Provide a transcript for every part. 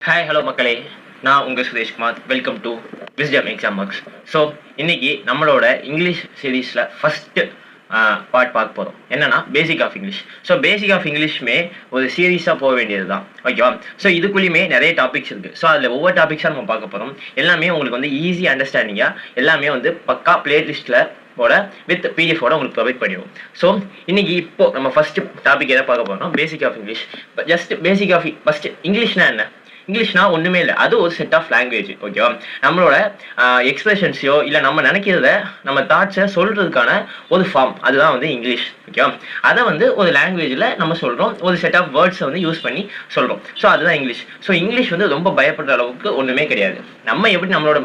Hi hello மக்களே, நான் உங்கள் Sureshkumar. Welcome to Wisdom Exam Marks. So இன்னைக்கு நம்மளோட இங்கிலீஷ் சீரீஸில் ஃபஸ்ட்டு பார்ட் பார்க்க போகிறோம். என்னன்னா basic of English. So basic of இங்கிலீஷ்மே ஒரு சீரீஸாக போக வேண்டியது தான், ஓகேவா? ஸோ இதுக்குள்ளேயுமே நிறைய டாபிக்ஸ் இருக்குது. ஸோ அதில் ஒவ்வொரு டாபிக்ஸாக நம்ம பார்க்க போகிறோம். எல்லாமே உங்களுக்கு வந்து ஈஸி அண்டர்ஸ்டாண்டிங்காக, எல்லாமே வந்து பக்கா பிளேலிஸ்ட்டில் வித் பிடிஎஃபோட உங்களுக்கு ப்ரொவைட் பண்ணிடுவோம். ஸோ இன்னைக்கு இப்போ நம்ம ஃபர்ஸ்ட் டாபிக் எதை பார்க்க போறோம்? Basic of English. Just basic of first இங்கிலீஷ்னா என்ன? இங்கிலீஷ்னா ஒன்றுமே இல்லை, அது ஒரு செட் ஆஃப் லாங்குவேஜ், ஓகேவா? நம்மளோட எக்ஸ்பிரஷன்ஸையோ இல்லை நம்ம நினைக்கிறத நம்ம தாட்ஸை சொல்றதுக்கான ஒரு ஃபார்ம், அதுதான் வந்து இங்கிலீஷ், ஓகேவா? அதை வந்து ஒரு லாங்குவேஜில் நம்ம சொல்கிறோம், ஒரு செட் ஆஃப் வேர்ட்ஸை வந்து யூஸ் பண்ணி சொல்கிறோம். ஸோ அதுதான் இங்கிலீஷ். ஸோ இங்கிலீஷ் வந்து ரொம்ப பயப்படுற அளவுக்கு ஒன்றுமே கிடையாது. நம்ம எப்படி நம்மளோட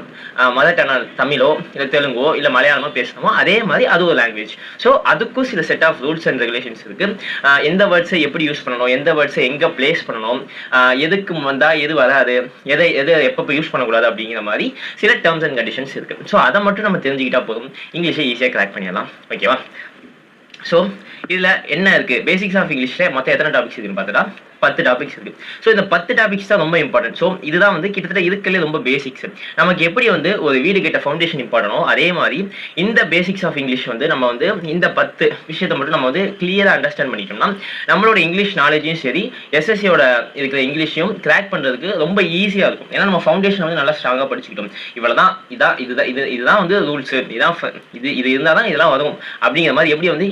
மதர் டங் தமிழோ இல்லை தெலுங்கோ இல்லை மலையாளமோ பேசுகிறோமோ அதே மாதிரி அது ஒரு லாங்குவேஜ். ஸோ அதுக்கும் சில set of rules and regulations இருக்குது. எந்த வேர்ட்ஸை எப்படி யூஸ் பண்ணணும், எந்த வேர்ட்ஸை எங்கே பிளேஸ் பண்ணணும், எதுக்கு வந்தால் எது வராது, எதை எப்போ யூஸ் பண்ணக்கூடாது அப்படிங்கிற மாதிரி சில டேர்ம்ஸ் அண்ட் கண்டிஷன்ஸ் இருக்கு. ஸோ அதை மட்டும் நம்ம தெரிஞ்சுக்கிட்டா போதும், இங்கிலீஷை ஈஸியாக கிராக் பண்ணிடலாம், ஓகேவா? ஸோ இதில் என்ன இருக்குது? பேசிக்ஸ் ஆஃப் இங்கிலீஷில் மொத்தம் எத்தனை டாபிக்ஸ் இருக்குன்னு பார்த்துட்டா 10 டாபிக்ஸ் இருக்கு. ஸோ இந்த 10 டாபிக்ஸ் தான் ரொம்ப இம்பார்ட்டன்ட். ஸோ இதுதான் வந்து கிட்டத்தட்ட இருக்கலே ரொம்ப பேசிக்ஸ். நமக்கு எப்படி வந்து ஒரு வீடு கட்ட ஃபவுண்டேஷன் இம்பார்ட்டனோ அதே மாதிரி இந்த பேசிக்ஸ் ஆஃப் இங்கிலீஷ் வந்து நம்ம வந்து இந்த 10 விஷயத்தை மட்டும் நம்ம வந்து கிளியராக அண்டர்ஸ்டாண்ட் பண்ணிட்டோம்னா நம்மளோட இங்கிலீஷ் நாலேஜையும் சரி எஸ்எஸ்சியோட இருக்கிற இங்கிலீஷையும் கிராக் பண்ணுறதுக்கு ரொம்ப ஈஸியாக இருக்கும். ஏன்னா நம்ம ஃபவுண்டேஷன் வந்து நல்லா ஸ்ட்ராங்காக படிச்சுக்கிட்டோம். இவ்வளோதான், இதுதான் வந்து ரூல்ஸ், இது இருந்தால் தான் இதெல்லாம் வரும் அப்படிங்கிற மாதிரி எப்படி வந்து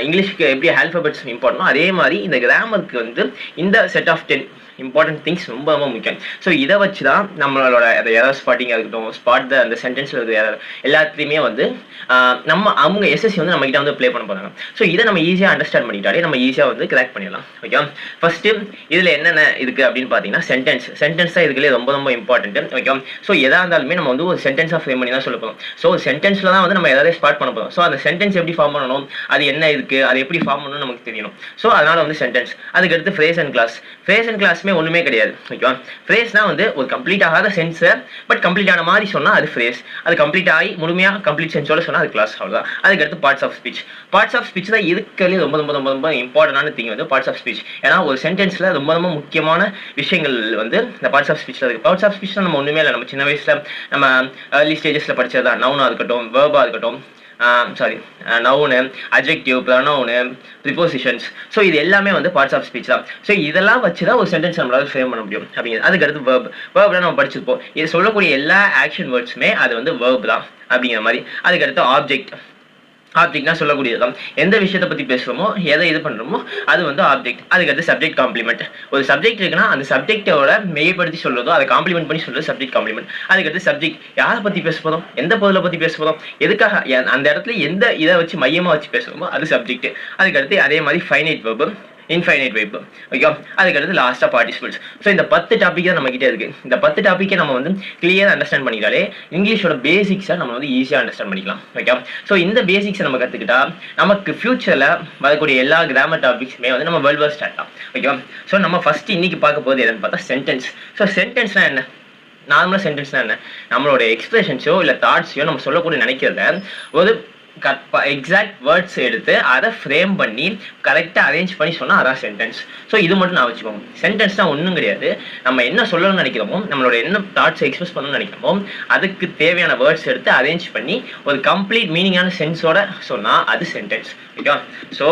இங்கிலீஷ்க்கு எப்படி ஆல்ஃபபெட்ஸ் இம்பார்ட்டனோ அதே மாதிரி இந்த கிராமருக்கு வந்து இந்த செட் ஆஃப் 10 இம்பார்ட்டன்ட் திங்ஸ் ரொம்ப ரொம்ப முக்கியம். ஸோ இதை வச்சு தான் நம்மளோட அந்த எரர் ஸ்பாட்டிங்காக இருக்கட்டும், அந்த சென்டென்ஸில் இருக்கிற எரர் எல்லாத்துலேயுமே வந்து அவங்க எஸ்எஸ்சி வந்து நம்மகிட்ட வந்து ப்ளே பண்ண போகிறாங்க. ஸோ இதை நம்ம ஈஸியாக அண்டர்ஸ்டாண்ட் பண்ணிட்டாலே நம்ம ஈஸியாக வந்து கிராக் பண்ணிடலாம், ஓகே? ஃபர்ஸ்ட்டு இதில் என்னென்ன இருக்குது அப்படின்னு பார்த்தீங்கன்னா சென்டென்ஸ் தான் இதுக்குள்ளே ரொம்ப ரொம்ப இம்பார்ட்டன்ட், ஓகே? ஸோ எதாக இருந்தாலுமே நம்ம வந்து ஒரு சென்டென்ஸாக ஃப்ரேம் பண்ணி தான் சொல்ல போகிறோம். ஸோ சென்டென்ஸில் தான் வந்து நம்ம எதாவது ஸ்டார்ட் பண்ண போகிறோம். ஸோ அந்த சென்டென்ஸ் எப்படி ஃபார்ம் பண்ணணும், அது என்ன இருக்குது, அது எப்படி ஃபார்ம் பண்ணணும்னு நமக்கு தெரியணும். ஸோ அதனால் வந்து சென்டென்ஸ். அதுக்கடுத்து ஃப்ரேஸ் அண்ட் கிளாஸ் ஒண்ணுமே கிடையாது, ஓகேவா? ஃப்ரேஸ்னா வந்து ஒரு கம்ப்ளீட் ஆகாத சென்ஸை பட் கம்ப்ளீட் ஆன மாதிரி சொன்னா அது ஃப்ரேஸ். அது கம்ப்ளீட் ஆகி முழுமையாக கம்ப்ளீட் சென்ஸோட சொன்னா அது கிளாஸ், அவ்வளவுதான். அதுக்கடுத்து பார்ட்ஸ் ஆஃப் ஸ்பீச் தான் இருக்கிறதுல ரொம்ப ரொம்ப ரொம்ப ரொம்ப இம்பார்ட்டன்டான திங் வந்து பார்ட்ஸ் ஆஃப் ஸ்பீச். ஏன்னா ஒரு சென்டென்ஸ்ல ரொம்ப ரொம்ப முக்கியமான விஷயங்கள் வந்து இந்த பார்ட்ஸ் ஆஃப் ஸ்பீச்ல இருக்கு. பார்ட்ஸ் ஆஃப் ஸ்பீச் நம்ம ஒண்ணுமே இல்லை, நம்ம சின்ன வயசுல நம்ம ஏர்லி ஸ்டேஜஸ்ல படிச்சதுதான். நவுனா இருக்கட்டும், வேர்பா இருக்கட்டும், noun, adjective, pronoun, prepositions. So இது எல்லாமே வந்து பார்ட்ஸ் ஆஃப் ஸ்பீச் தான். ஸோ இதெல்லாம் வச்சு தான் ஒரு சென்டென்ஸ் நம்மளால ஃப்ரேம் பண்ண முடியும் அப்படிங்கிறது. அதுக்கடுத்து வேர்ப்ல நம்ம படிச்சிருப்போம். இது சொல்லக்கூடிய எல்லா ஆக்ஷன் வேர்ட்ஸுமே அது வந்து வேர்ப் தான் அப்படிங்கிற மாதிரி. அதுக்கடுத்து ஆப்ஜெக்ட்னா சொல்லக்கூடியதுதான். எந்த விஷயத்தை பற்றி பேசுகிறோமோ, எதை இது பண்ணுறோமோ அது வந்து ஆப்ஜெக்ட். அதுக்கடுத்து சப்ஜெக்ட் காம்ப்ளிமெண்ட். ஒரு சப்ஜெக்ட் இருக்குன்னா அந்த சப்ஜெக்டோட மெய்யப்படுத்தி சொல்றதோ அதை காம்ப்ளிமெண்ட் பண்ணி சொல்றது சப்ஜெக்ட் காம்ப்ளிமெண்ட். அதுக்கடுத்து சப்ஜெக்ட் யாரை பற்றி பேச போகிறோம், எந்த பொருளை பற்றி பேச போகிறோம், எதுக்காக அந்த இடத்துல எந்த இதை வச்சு மையமாக வச்சு பேசுகிறோமோ அது சப்ஜெக்ட். அதுக்கடுத்து அதே மாதிரி finite verb, infinite verb, okay? அதுக்கடுத்து லாஸ்ட்டாக பார்ட்டிசிபிள்ஸ். ஸோ இந்த 10 டாபிக் தான் நம்ம கிட்டே இருக்கு. இந்த 10 டாப்பிக்கை நம்ம வந்து கிளியராக அண்டர்ஸ்டாண்ட் பண்ணிட்டாலே இங்கிலீஷோட பேசிக்ஸை நம்ம வந்து ஈஸியாக அண்டர்ஸ்டாண்ட் பண்ணிக்கலாம், ஓகே? ஸோ இந்த பேசிக்ஸை நம்ம கற்றுக்கிட்டா நமக்கு ஃபியூச்சரில் வரக்கூடிய எல்லா கிராமர் டாபிக்ஸுமே வந்து நம்ம வெல் வெர்ஸ்ட் ஆகலாம், ஓகே? ஸோ நம்ம ஃபர்ஸ்ட் இன்னைக்கு பார்க்க போகிறது எதுன்னு பார்த்தா சென்டென்ஸ். ஸோ சென்டென்ஸ்னா என்ன? நார்மலாக சென்டென்ஸ்னா என்ன? நம்மளோட எக்ஸ்பிரஷன்ஸோ இல்லை தாட்ஸையோ நம்ம சொல்லக்கூடிய நினைக்கிறத ஒரு எக்ஸாக்ட் வேர்ட்ஸ் எடுத்து அதை ஃப்ரேம் பண்ணி கரெக்டாக அரேஞ்ச் பண்ணி சொன்னால் அதான் சென்டென்ஸ். ஸோ இது மட்டும் நான் வச்சுக்கோங்க. சென்டென்ஸ்னா ஒன்றும் கிடையாது, நம்ம என்ன சொல்லணும்னு நினைக்கிறோமோ, நம்மளோட என்ன தாட்ஸை எக்ஸ்பிரஸ் பண்ணணும்னு நினைக்கிறோமோ அதுக்கு தேவையான வேர்ட்ஸ் எடுத்து அரேஞ்ச் பண்ணி ஒரு கம்ப்ளீட் மீனிங்கான சென்ஸோட சொன்னால் அது சென்டென்ஸ், ஓகேவா? ஸோ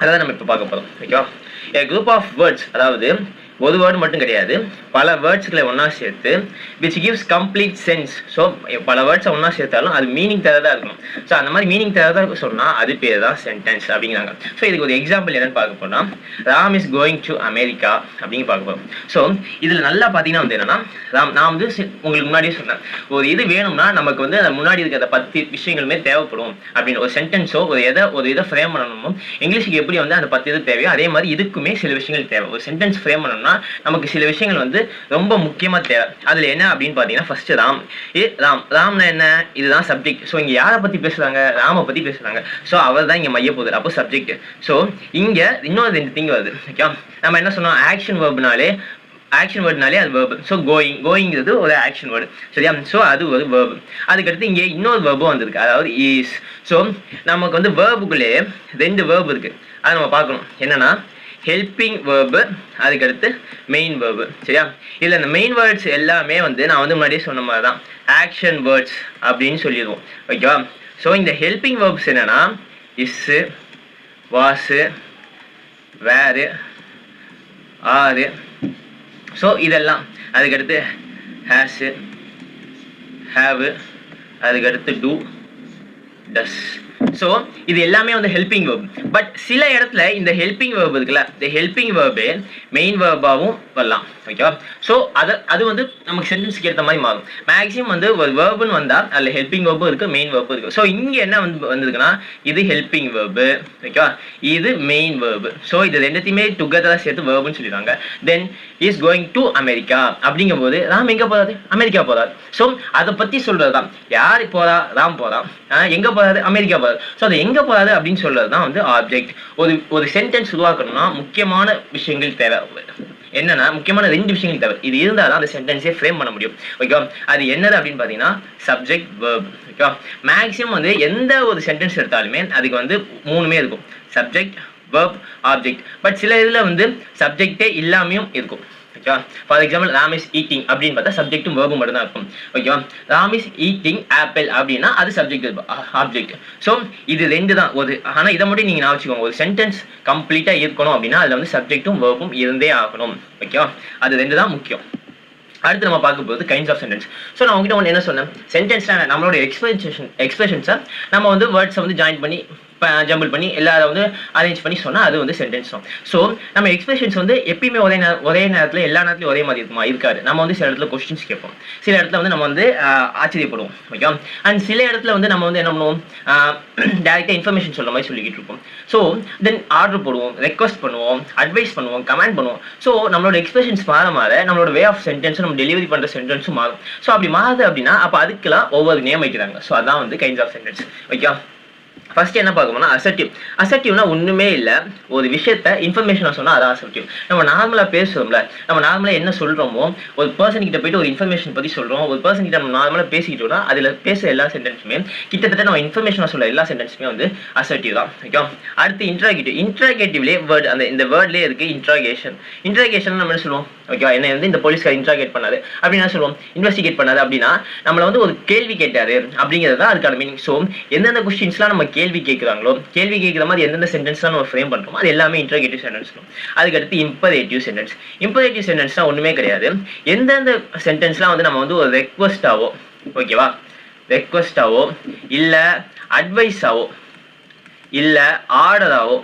அதை நம்ம இப்போ பார்க்க போகிறோம், ஓகேவா? a group of words, அதாவது ஒரு வேர்டு மட்டும் கிடையாது, பல வேர்ட்ஸ்களை ஒன்றா சேர்த்து which gives complete sense. So பல வேர்ட்ஸை ஒன்றா சேர்த்தாலும் அது மீனிங் தரதாக இருக்கணும். ஸோ அந்த மாதிரி மீனிங் தரதாக சொன்னால் அது பேர் தான் சென்டென்ஸ் அப்படிங்கிறாங்க. ஸோ இதுக்கு ஒரு எக்ஸாம்பிள் என்னன்னு பார்க்க போனால் Ram is going to America அப்படின்னு பார்க்க போகிறோம். ஸோ இதில் நல்லா பார்த்தீங்கன்னா வந்து என்னன்னா, நான் வந்து உங்களுக்கு முன்னாடியே சொன்னேன், ஒரு இது வேணும்னா நமக்கு வந்து முன்னாடி இருக்கிற 10 விஷயங்களுமே தேவைப்படும் அப்படின்னு. ஒரு சென்டென்ஸோ ஒரு இதை ஃப்ரேம் பண்ணணுமோ இங்கிலீஷுக்கு எப்படி வந்து அந்த 10 இது தேவையோ அதே மாதிரி இதுக்குமே சில விஷயங்கள் தேவை. ஒரு சென்டென்ஸ் ஃப்ரேம் பண்ணணும்னா நமக்கு சில விஷயங்கள் வந்து ரொம்ப முக்கியமா தேவை. அதுல என்ன அப்படின்னு பாத்தீங்கன்னா ஃபர்ஸ்ட் ராம்னா என்ன? இதுதான் சப்ஜெக்ட். ஸோ இங்க யாரை பத்தி பேசுறாங்க? ராம பத்தி பேசுறாங்க. ஸோ அவர் தான் இங்க மைய போகுது, அப்போ சப்ஜெக்ட். ஸோ இங்க இன்னொரு 2 திங் வருது, ஓகே? நம்ம என்ன சொன்னோம்? ஆக்ஷன் வேர்டுனாலே அது வேர்பு. ஸோ கோயிங்கிறது ஒரு ஆக்ஷன் வேர்டு, சரியா? ஸோ அது ஒரு வேர்பு. அதுக்கடுத்து இங்கே இன்னொரு வேர்பும் வந்திருக்கு, அதாவது இஸ். ஸோ நமக்கு வந்து வேர்புக்குள்ளே 2 வேர்பு இருக்கு, அதை நம்ம பார்க்கணும். என்னன்னா ஹெல்பிங் வேர்பு, அதுக்கடுத்து மெயின் வேர்பு. சரியா? இதில் இந்த மெயின் வேர்ட்ஸ் எல்லாமே வந்து நான் வந்து முன்னாடியே சொன்ன மாதிரி தான் ஆக்ஷன் வேர்ட்ஸ் அப்படின்னு சொல்லிடுவோம். ஓகேவா? ஸோ இந்த ஹெல்பிங் வேர்ப்ஸ் என்னன்னா இஸ்ஸு, வாஸு, வேறு, ஆறு. ஸோ இதெல்லாம் அதுக்கடுத்து ஹேஸு, ஹேவு, அதுக்கடுத்து டூ, டஸ். ஸோ இது எல்லாமே வந்து ஹெல்பிங் வேர்ப். பட் சில இடத்துல இந்த ஹெல்பிங் வேர்ப் இருக்குல்ல, இந்த ஹெல்பிங் வேர்பே மெயின் வேர்பாகவும் வரலாம். ஓகேவா? ஸோ அது வந்து நமக்கு சென்டென்ஸ்க்கு ஏற்ற மாதிரி மாறும். மேக்ஸிமம் வந்து ஒரு வேர்புன்னு வந்தால் அதில் ஹெல்பிங் வேர்பும் இருக்குது, மெயின் வேர்பும் இருக்குது. ஸோ இங்கே என்ன வந்திருக்குன்னா இது ஹெல்பிங் வேர்பு. ஓகேவா? இது மெயின் வேர்பு. ஸோ இது ரெண்டுத்தையுமே டுகெதராக சேர்த்து வேர்புன்னு சொல்லிடுறாங்க. Then is going to America அப்படிங்கும்போது ராம் எங்கே போகிறாரு? அமெரிக்கா போகிறார். ஸோ அதை பற்றி சொல்கிறது தான். யார் போகிறா? ராம் போகிறான். எங்கே போகிறாரு? அமெரிக்கா போகிறார். ஸோ அது எங்கே போகிறாரு அப்படின்னு சொல்கிறது தான் வந்து ஆப்ஜெக்ட். ஒரு சென்டென்ஸ் உருவாக்கணும்னா முக்கியமான விஷயங்கள் தேவை. என்னன்னா முக்கியமான 2 விஷயங்கள் தேவை. இது இருந்தால் தான் அந்த சென்டென்ஸே ஃப்ரேம் பண்ண முடியும். ஓகேவா? அது என்னது அப்படின்னு பார்த்தீங்கன்னா சப்ஜெக்ட், வேர்ப். ஓகேவா? மேக்ஸிமம் வந்து எந்த ஒரு சென்டென்ஸ் எடுத்தாலுமே அதுக்கு வந்து 3மே இருக்கும். Subject, verb, object. பட் சில இதில் வந்து சப்ஜெக்டே இல்லாமையும் இருக்கும். ஓகேவா? For example Ram is eating அப்படின்னு பார்த்தா சப்ஜெக்டும் வேர்பும் மட்டும் தான் இருக்கும். ஓகேவா? ராம் இஸ் ஈட்டிங் ஆப்பிள் அப்படின்னா அது சப்ஜெக்ட், ஆப்ஜெக்ட். ஸோ இது 2 தான். ஆனால் இதை மட்டும் நீங்கள் நான் வச்சுக்கோங்க. ஒரு சென்டென்ஸ் கம்ப்ளீட்டாக இருக்கணும் அப்படின்னா அதில் வந்து சப்ஜெக்டும் வேர்பும் இருந்தே ஆகணும். ஓகேவா? அது 2 தான் முக்கியம். அடுத்து நம்ம பார்க்க போகிறது கைண்ட்ஸ் ஆஃப் சென்டென்ஸ். ஸோ நான் உங்ககிட்ட ஒன்று என்ன சொன்னேன், சென்டென்ஸ்னா நம்மளோட எக்ஸ்பிரஷன்ஸை நம்ம வந்து வேர்ட்ஸை வந்து ஜாயின் பண்ணி ஜம்பிள் பண்ணி எல்லாரும் வந்து அரேஞ்ச் பண்ணி சொன்னால் அது வந்து சென்டென்ஸ் தான். ஸோ நம்ம எக்ஸ்பிரஷன்ஸ் வந்து எப்பயுமே ஒரே நேரத்தில் எல்லா நேரத்துலையும் ஒரே மாதிரி இருக்குமா? இருக்காது. நம்ம வந்து சில இடத்துல கொஸ்டின்ஸ் கேட்போம், சில இடத்துல வந்து நம்ம வந்து ஆச்சரியப்படுவோம். ஓகே? அண்ட் சில இடத்துல வந்து நம்ம வந்து என்ன பண்ணுவோம், டேரெக்டாக இன்ஃபர்மேஷன் சொல்கிற மாதிரி சொல்லிக்கிட்டு இருப்போம். ஸோ தென் ஆர்டர் போடுவோம், ரெக்வஸ்ட் பண்ணுவோம், அட்வைஸ் பண்ணுவோம், கமெண்ட் பண்ணுவோம். ஸோ நம்மளோட எக்ஸ்பிரஷன்ஸ் மாற நம்மளோட வே ஆஃப் சென்டென்ஸும் நம்ம டெலிவரி பண்ணுற சென்டென்ஸும் மாறும். ஸோ அப்படி மாறுது அப்படின்னா அப்போ அதுக்கெல்லாம் ஒவ்வொரு நேம் வைக்கிறாங்க. ஸோ அதான் வந்து kinds of sentence. Okay? First என்ன பார்க்கணும்னா அசர்ட்டிவ். அசர்ட்டிவ்னா ஒன்றுமே இல்லை, ஒரு விஷயத்த இன்ஃபர்மேஷனாக சொன்னால் அதான் அசர்ட்டிவ். நம்ம நார்மலாக பேசுகிறோம்ல, நம்ம நார்மலாக என்ன சொல்கிறோமோ, ஒரு பர்சன் கிட்ட போயிட்டு ஒரு இன்ஃபர்மேஷன் பற்றி சொல்கிறோம், ஒரு பர்சன் கிட்ட நம்ம நார்மலாக பேசிக்கிட்டோம்னா அதில் பேசுகிற எல்லா சென்டென்ஸுமே கிட்டத்தட்ட நம்ம இன்ஃபர்மேஷனாக சொல்ல எல்லா சென்டென்ஸுமே வந்து அசர்ட்டிவ் தான். ஓகே? அடுத்து இன்ட்ராகேட்டிவ். இன்ட்ராகேட்டிவ்லேயே வேர்ட், இந்த வேர்ட்லேயே இருக்குது இன்ட்ராகேஷன். இன்ட்ராகேஷன் நம்ம என்ன சொல்லுவோம்? ஓகேவா? என்ன வந்து இந்த போலீஸ்கார் இன்ட்ராகேட் பண்ணாரு அப்படின்னு என்ன சொல்லுவோம்? இன்வெஸ்டிகேட் பண்ணாரு அப்படின்னா நம்மளை வந்து ஒரு கேள்வி கேட்டாரு அப்படிங்கிறது தான் அதுக்கான மீனிங். ஸோ எந்தெந்த கொஸ்டின்ஸ்லாம் நம்ம கேள்வி கேட்குறாங்களோ, கேள்வி கேட்குற மாதிரி எந்தெந்த சென்டென்ஸ்லாம் நம்ம ஃப்ரேம் பண்ணுறோமோ அது எல்லாமே இன்ட்ராகேட்டிவ் சென்டென்ஸ். அதுக்கடுத்து இம்பரேட்டிவ் சென்டென்ஸ். இம்பரேட்டிவ் சென்டென்ஸ்லாம் ஒன்றுமே கிடையாது. எந்தெந்த சென்டென்ஸ்லாம் வந்து நம்ம வந்து ஒரு ரெக்வஸ்டாவோ, ஓகேவா, ரெக்வஸ்டாவோ இல்லை அட்வைஸாவோ இல்லை ஆர்டராவோ,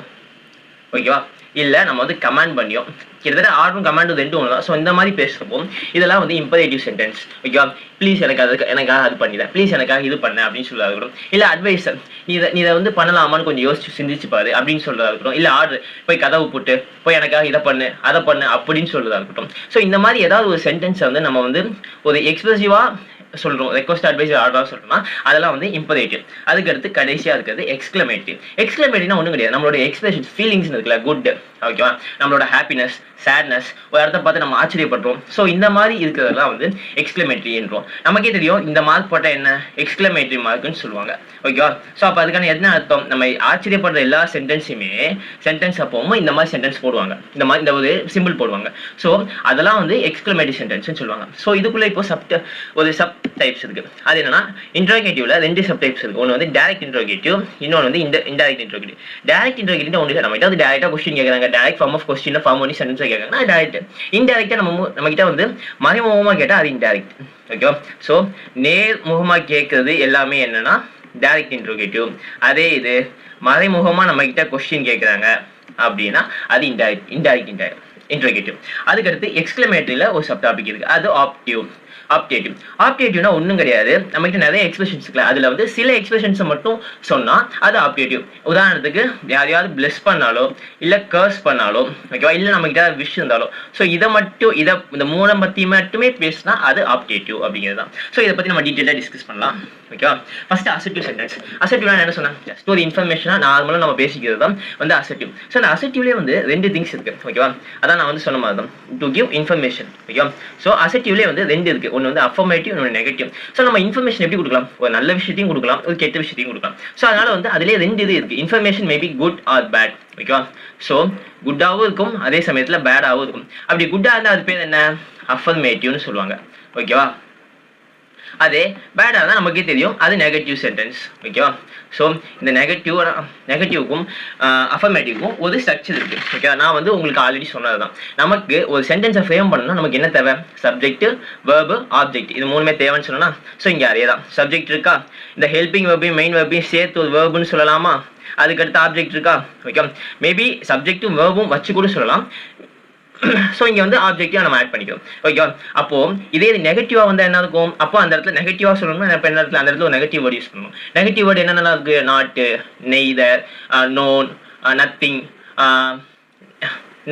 ஓகேவா, இல்லை நம்ம வந்து கமெண்ட் பண்ணியோ, கிட்டத்தட்ட ஆர்டரும் கமாண்டும் 2 ஒன்று தான். ஸோ இந்த மாதிரி பேசுகிறப்போ இதெல்லாம் வந்து இம்பரேட்டிவ் சென்டென்ஸ். ஓகேவா? ப்ளீஸ் எனக்காக அது பண்ணிட, ப்ளீஸ் எனக்காக இது பண்ண அப்படின்னு சொல்கிறதா இருக்கட்டும். இல்லை அட்வைஸ், நீ இதை வந்து பண்ணலாமான்னு கொஞ்சம் யோசிச்சு சிந்திச்சு பாரு அப்படின்னு சொல்கிறதா இருக்கட்டும். இல்லை ஆர்டர், போய் கதவு போட்டு போய் எனக்காக இதை பண்ணு அதை பண்ணு அப்படின்னு சொல்கிறதா இருக்கட்டும். ஸோ இந்த மாதிரி ஏதாவது ஒரு சென்டென்ஸை வந்து நம்ம வந்து ஒரு எக்ஸ்பிரசிவாக சொல்கிறோம், ரெக்வஸ்ட், அட்வைஸ், ஆர்டராக சொல்கிறோம்னா அதெல்லாம் வந்து இம்பரேட்டிவ். அதுக்கடுத்து கடைசியாக இருக்கிறது எக்ஸ்க்ளமேட்டிவ். எக்ஸ்க்ளமேட்டிவ்னா ஒன்றும் கிடையாது, நம்மளோட எக்ஸ்பிரஷன்ஸ், ஃபீலிங்ஸ் இருக்குல்ல, குட், ஓகேவா, நம்மளோட ஹாப்பினஸ், சேட்னஸ், ஒரு இடத்த பார்த்து நம்ம ஆச்சரியப்படுறோம். ஸோ இந்த மாதிரி இருக்கிறதெல்லாம் வந்து எக்ஸ்க்ளமேட்டரின்றோம். நமக்கே தெரியும் இந்த மார்க் போட்டால் என்ன எக்ஸ்க்ளமேட்டரி மார்க்குன்னு சொல்லுவாங்க. ஓகேவா? ஸோ அப்போ அதுக்கான என்ன அர்த்தம், நம்ம ஆச்சரியப்படுற எல்லா சென்டென்ஸுமே சென்டென்ஸ் அப்பவும் இந்த மாதிரி சென்டென்ஸ் போடுவாங்க, இந்த ஒரு சிம்பிள் போடுவாங்க. ஸோ அதெல்லாம் வந்து எக்ஸ்க்ளமேட்டரி சென்டென்ஸ்னு சொல்லுவாங்க. ஸோ இதுக்குள்ளே இப்போ ஒரு சப் டைப்ஸ் இருக்கு. அது என்னன்னா இன்ட்ரோகேட்டிவ்ல 2 சப் டைப்ஸ் இருக்கு. ஒன்று வந்து டைரக்ட் இன்ட்ரோகேட்டிவ், இன்னொன்று வந்து இன்டைரக்ட் இன்ட்ரோகேட்டிவ். டைரக்ட் இன்ட்ரோகேட்டிவ் ஒன்று நம்ம கிட்ட வந்து டைரக்டா கொஸ்டின் கேட்கறாங்க, direct form of question form பண்ணி சென்டென்ஸ் கேட்கறாங்கன்னா டைரக்ட். இன்டைரக்டா நம்ம கிட்ட வந்து மறைமுகமா கேட்டா அது இன்டைரக்ட். ஓகேவா? ஸோ நேர்முகமா கேட்கறது எல்லாமே என்னன்னா டைரக்ட் இன்ட்ரோகேட்டிவ். அதே இது மறைமுகமா நம்ம கிட்ட கொஸ்டின் கேட்கறாங்க அப்படின்னா அது இன்டைரக்ட் இன்ட்ரோகேட்டிவ். அதுக்கடுத்து எக்ஸ்க்ளமேட்டரியில ஒரு சப் டாபிக் இருக்கு, அது ஆப்டேட்டிவ். ஆப்டேட்டிவ்னா ஒன்றும் கிடையாது, நம்மகிட்ட நிறைய எக்ஸ்பிரஷன்ஸ் இருக்குல்ல, அதில் வந்து சில எக்ஸ்பிரஷன்ஸை மட்டும் சொன்னால் அது ஆப்டேட்டிவ். உதாரணத்துக்கு யாரையாவது பிளஸ் பண்ணாலோ இல்லை கர்ஸ் பண்ணாலோ, ஓகேவா, இல்லை நம்மகிட்ட விஷ் இருந்தாலோ, ஸோ இதை மட்டும் இந்த 3 பற்றி மட்டுமே பேசினா அது ஆப்டேட்டிவ் அப்படிங்கிறது தான். ஸோ இதை பற்றி நம்ம டீட்டெயிலாக டிஸ்கஸ் பண்ணலாம். ஓகேவா? First assertive sentence. அசர்ட்டிவ்னா என்ன சொன்னேன், ஜஸ்ட் ஒரு இன்ஃபர்மேஷனாக நார்மலாக நம்ம பேசிக்கிறது தான் வந்து அசர்ட்டிவ். ஸோ அந்த அசர்ட்டிவ்லேயே வந்து 2 திங்ஸ் இருக்கு. ஓகேவா? அதான் அதான் நான் வந்து சொன்ன மாதிரி தான் to give information. Okay, so அசர்ட்டிவ்லேயே வந்து ரெண்டு இருக்குது, ஒன்று வந்து அஃபர்மேட்டிவ், இன்னொன்று நெகட்டிவ். ஸோ நம்ம இன்ஃபர்மேஷன் எப்படி கொடுக்கலாம், ஒரு நல்ல விஷயத்தையும் கொடுக்கலாம், ஒரு கெட்ட விஷயத்தையும் கொடுக்கலாம். ஸோ அதனால் வந்து அதிலே ரெண்டு இது இருக்குது, information maybe good or bad. ஓகேவா, ஸோ குட்டாகவும் இருக்கும், அதே சமயத்தில் பேடாகவும் இருக்கும். அப்படி குட்டாக இருந்தால் அது பேர் என்ன, அஃபர்மேட்டிவ்னு சொல்லுவாங்க. ஓகேவா, அதே பேடாக தான் நமக்கே தெரியும், அது நெகட்டிவ் சென்டென்ஸ். ஓகேவா, ஸோ இந்த நெகட்டிவ்க்கும் அஃபர்மேட்டிவ்க்கும் ஒரு ஸ்ட்ரக்சர் இருக்குது. ஓகே, நான் வந்து உங்களுக்கு ஆல்ரெடி சொன்னது தான், நமக்கு ஒரு சென்டென்ஸை ஃப்ரேம் பண்ணணும்னா நமக்கு என்ன தேவை, சப்ஜெக்ட், வேர்பு, ஆப்ஜெக்ட், இது மூணுமே தேவைன்னு சொன்னா. ஸோ இங்கே அதே தான், சப்ஜெக்ட் இருக்கா, இந்த ஹெல்பிங் வேர்பையும் மெயின் வேர்பையும் சேர்த்து ஒரு வேர்புன்னு சொல்லலாமா, அதுக்கடுத்து ஆப்ஜெக்ட் இருக்கா. ஓகே, மேபி சப்ஜெக்டும் வேர்பும் வச்சு கூட சொல்லலாம். ஸோ இங்கே வந்து ஆப்ஜெக்டிவாக நம்ம ஆட் பண்ணிக்கிறோம். ஓகே, அப்போ இதே நெகட்டிவாக வந்து என்ன இருக்கும், அப்போ அந்த இடத்துல நெகட்டிவாக சொல்லணும்னா இப்போ என்ன இடத்துல அந்த இடத்துல ஒரு நெகட்டிவ் வேர்டு யூஸ் பண்ணணும். நெகட்டிவ் வேர்டு என்னென்னலாம் இருக்குது, நாட்டு, நெய்தர், நோன், நத்திங்,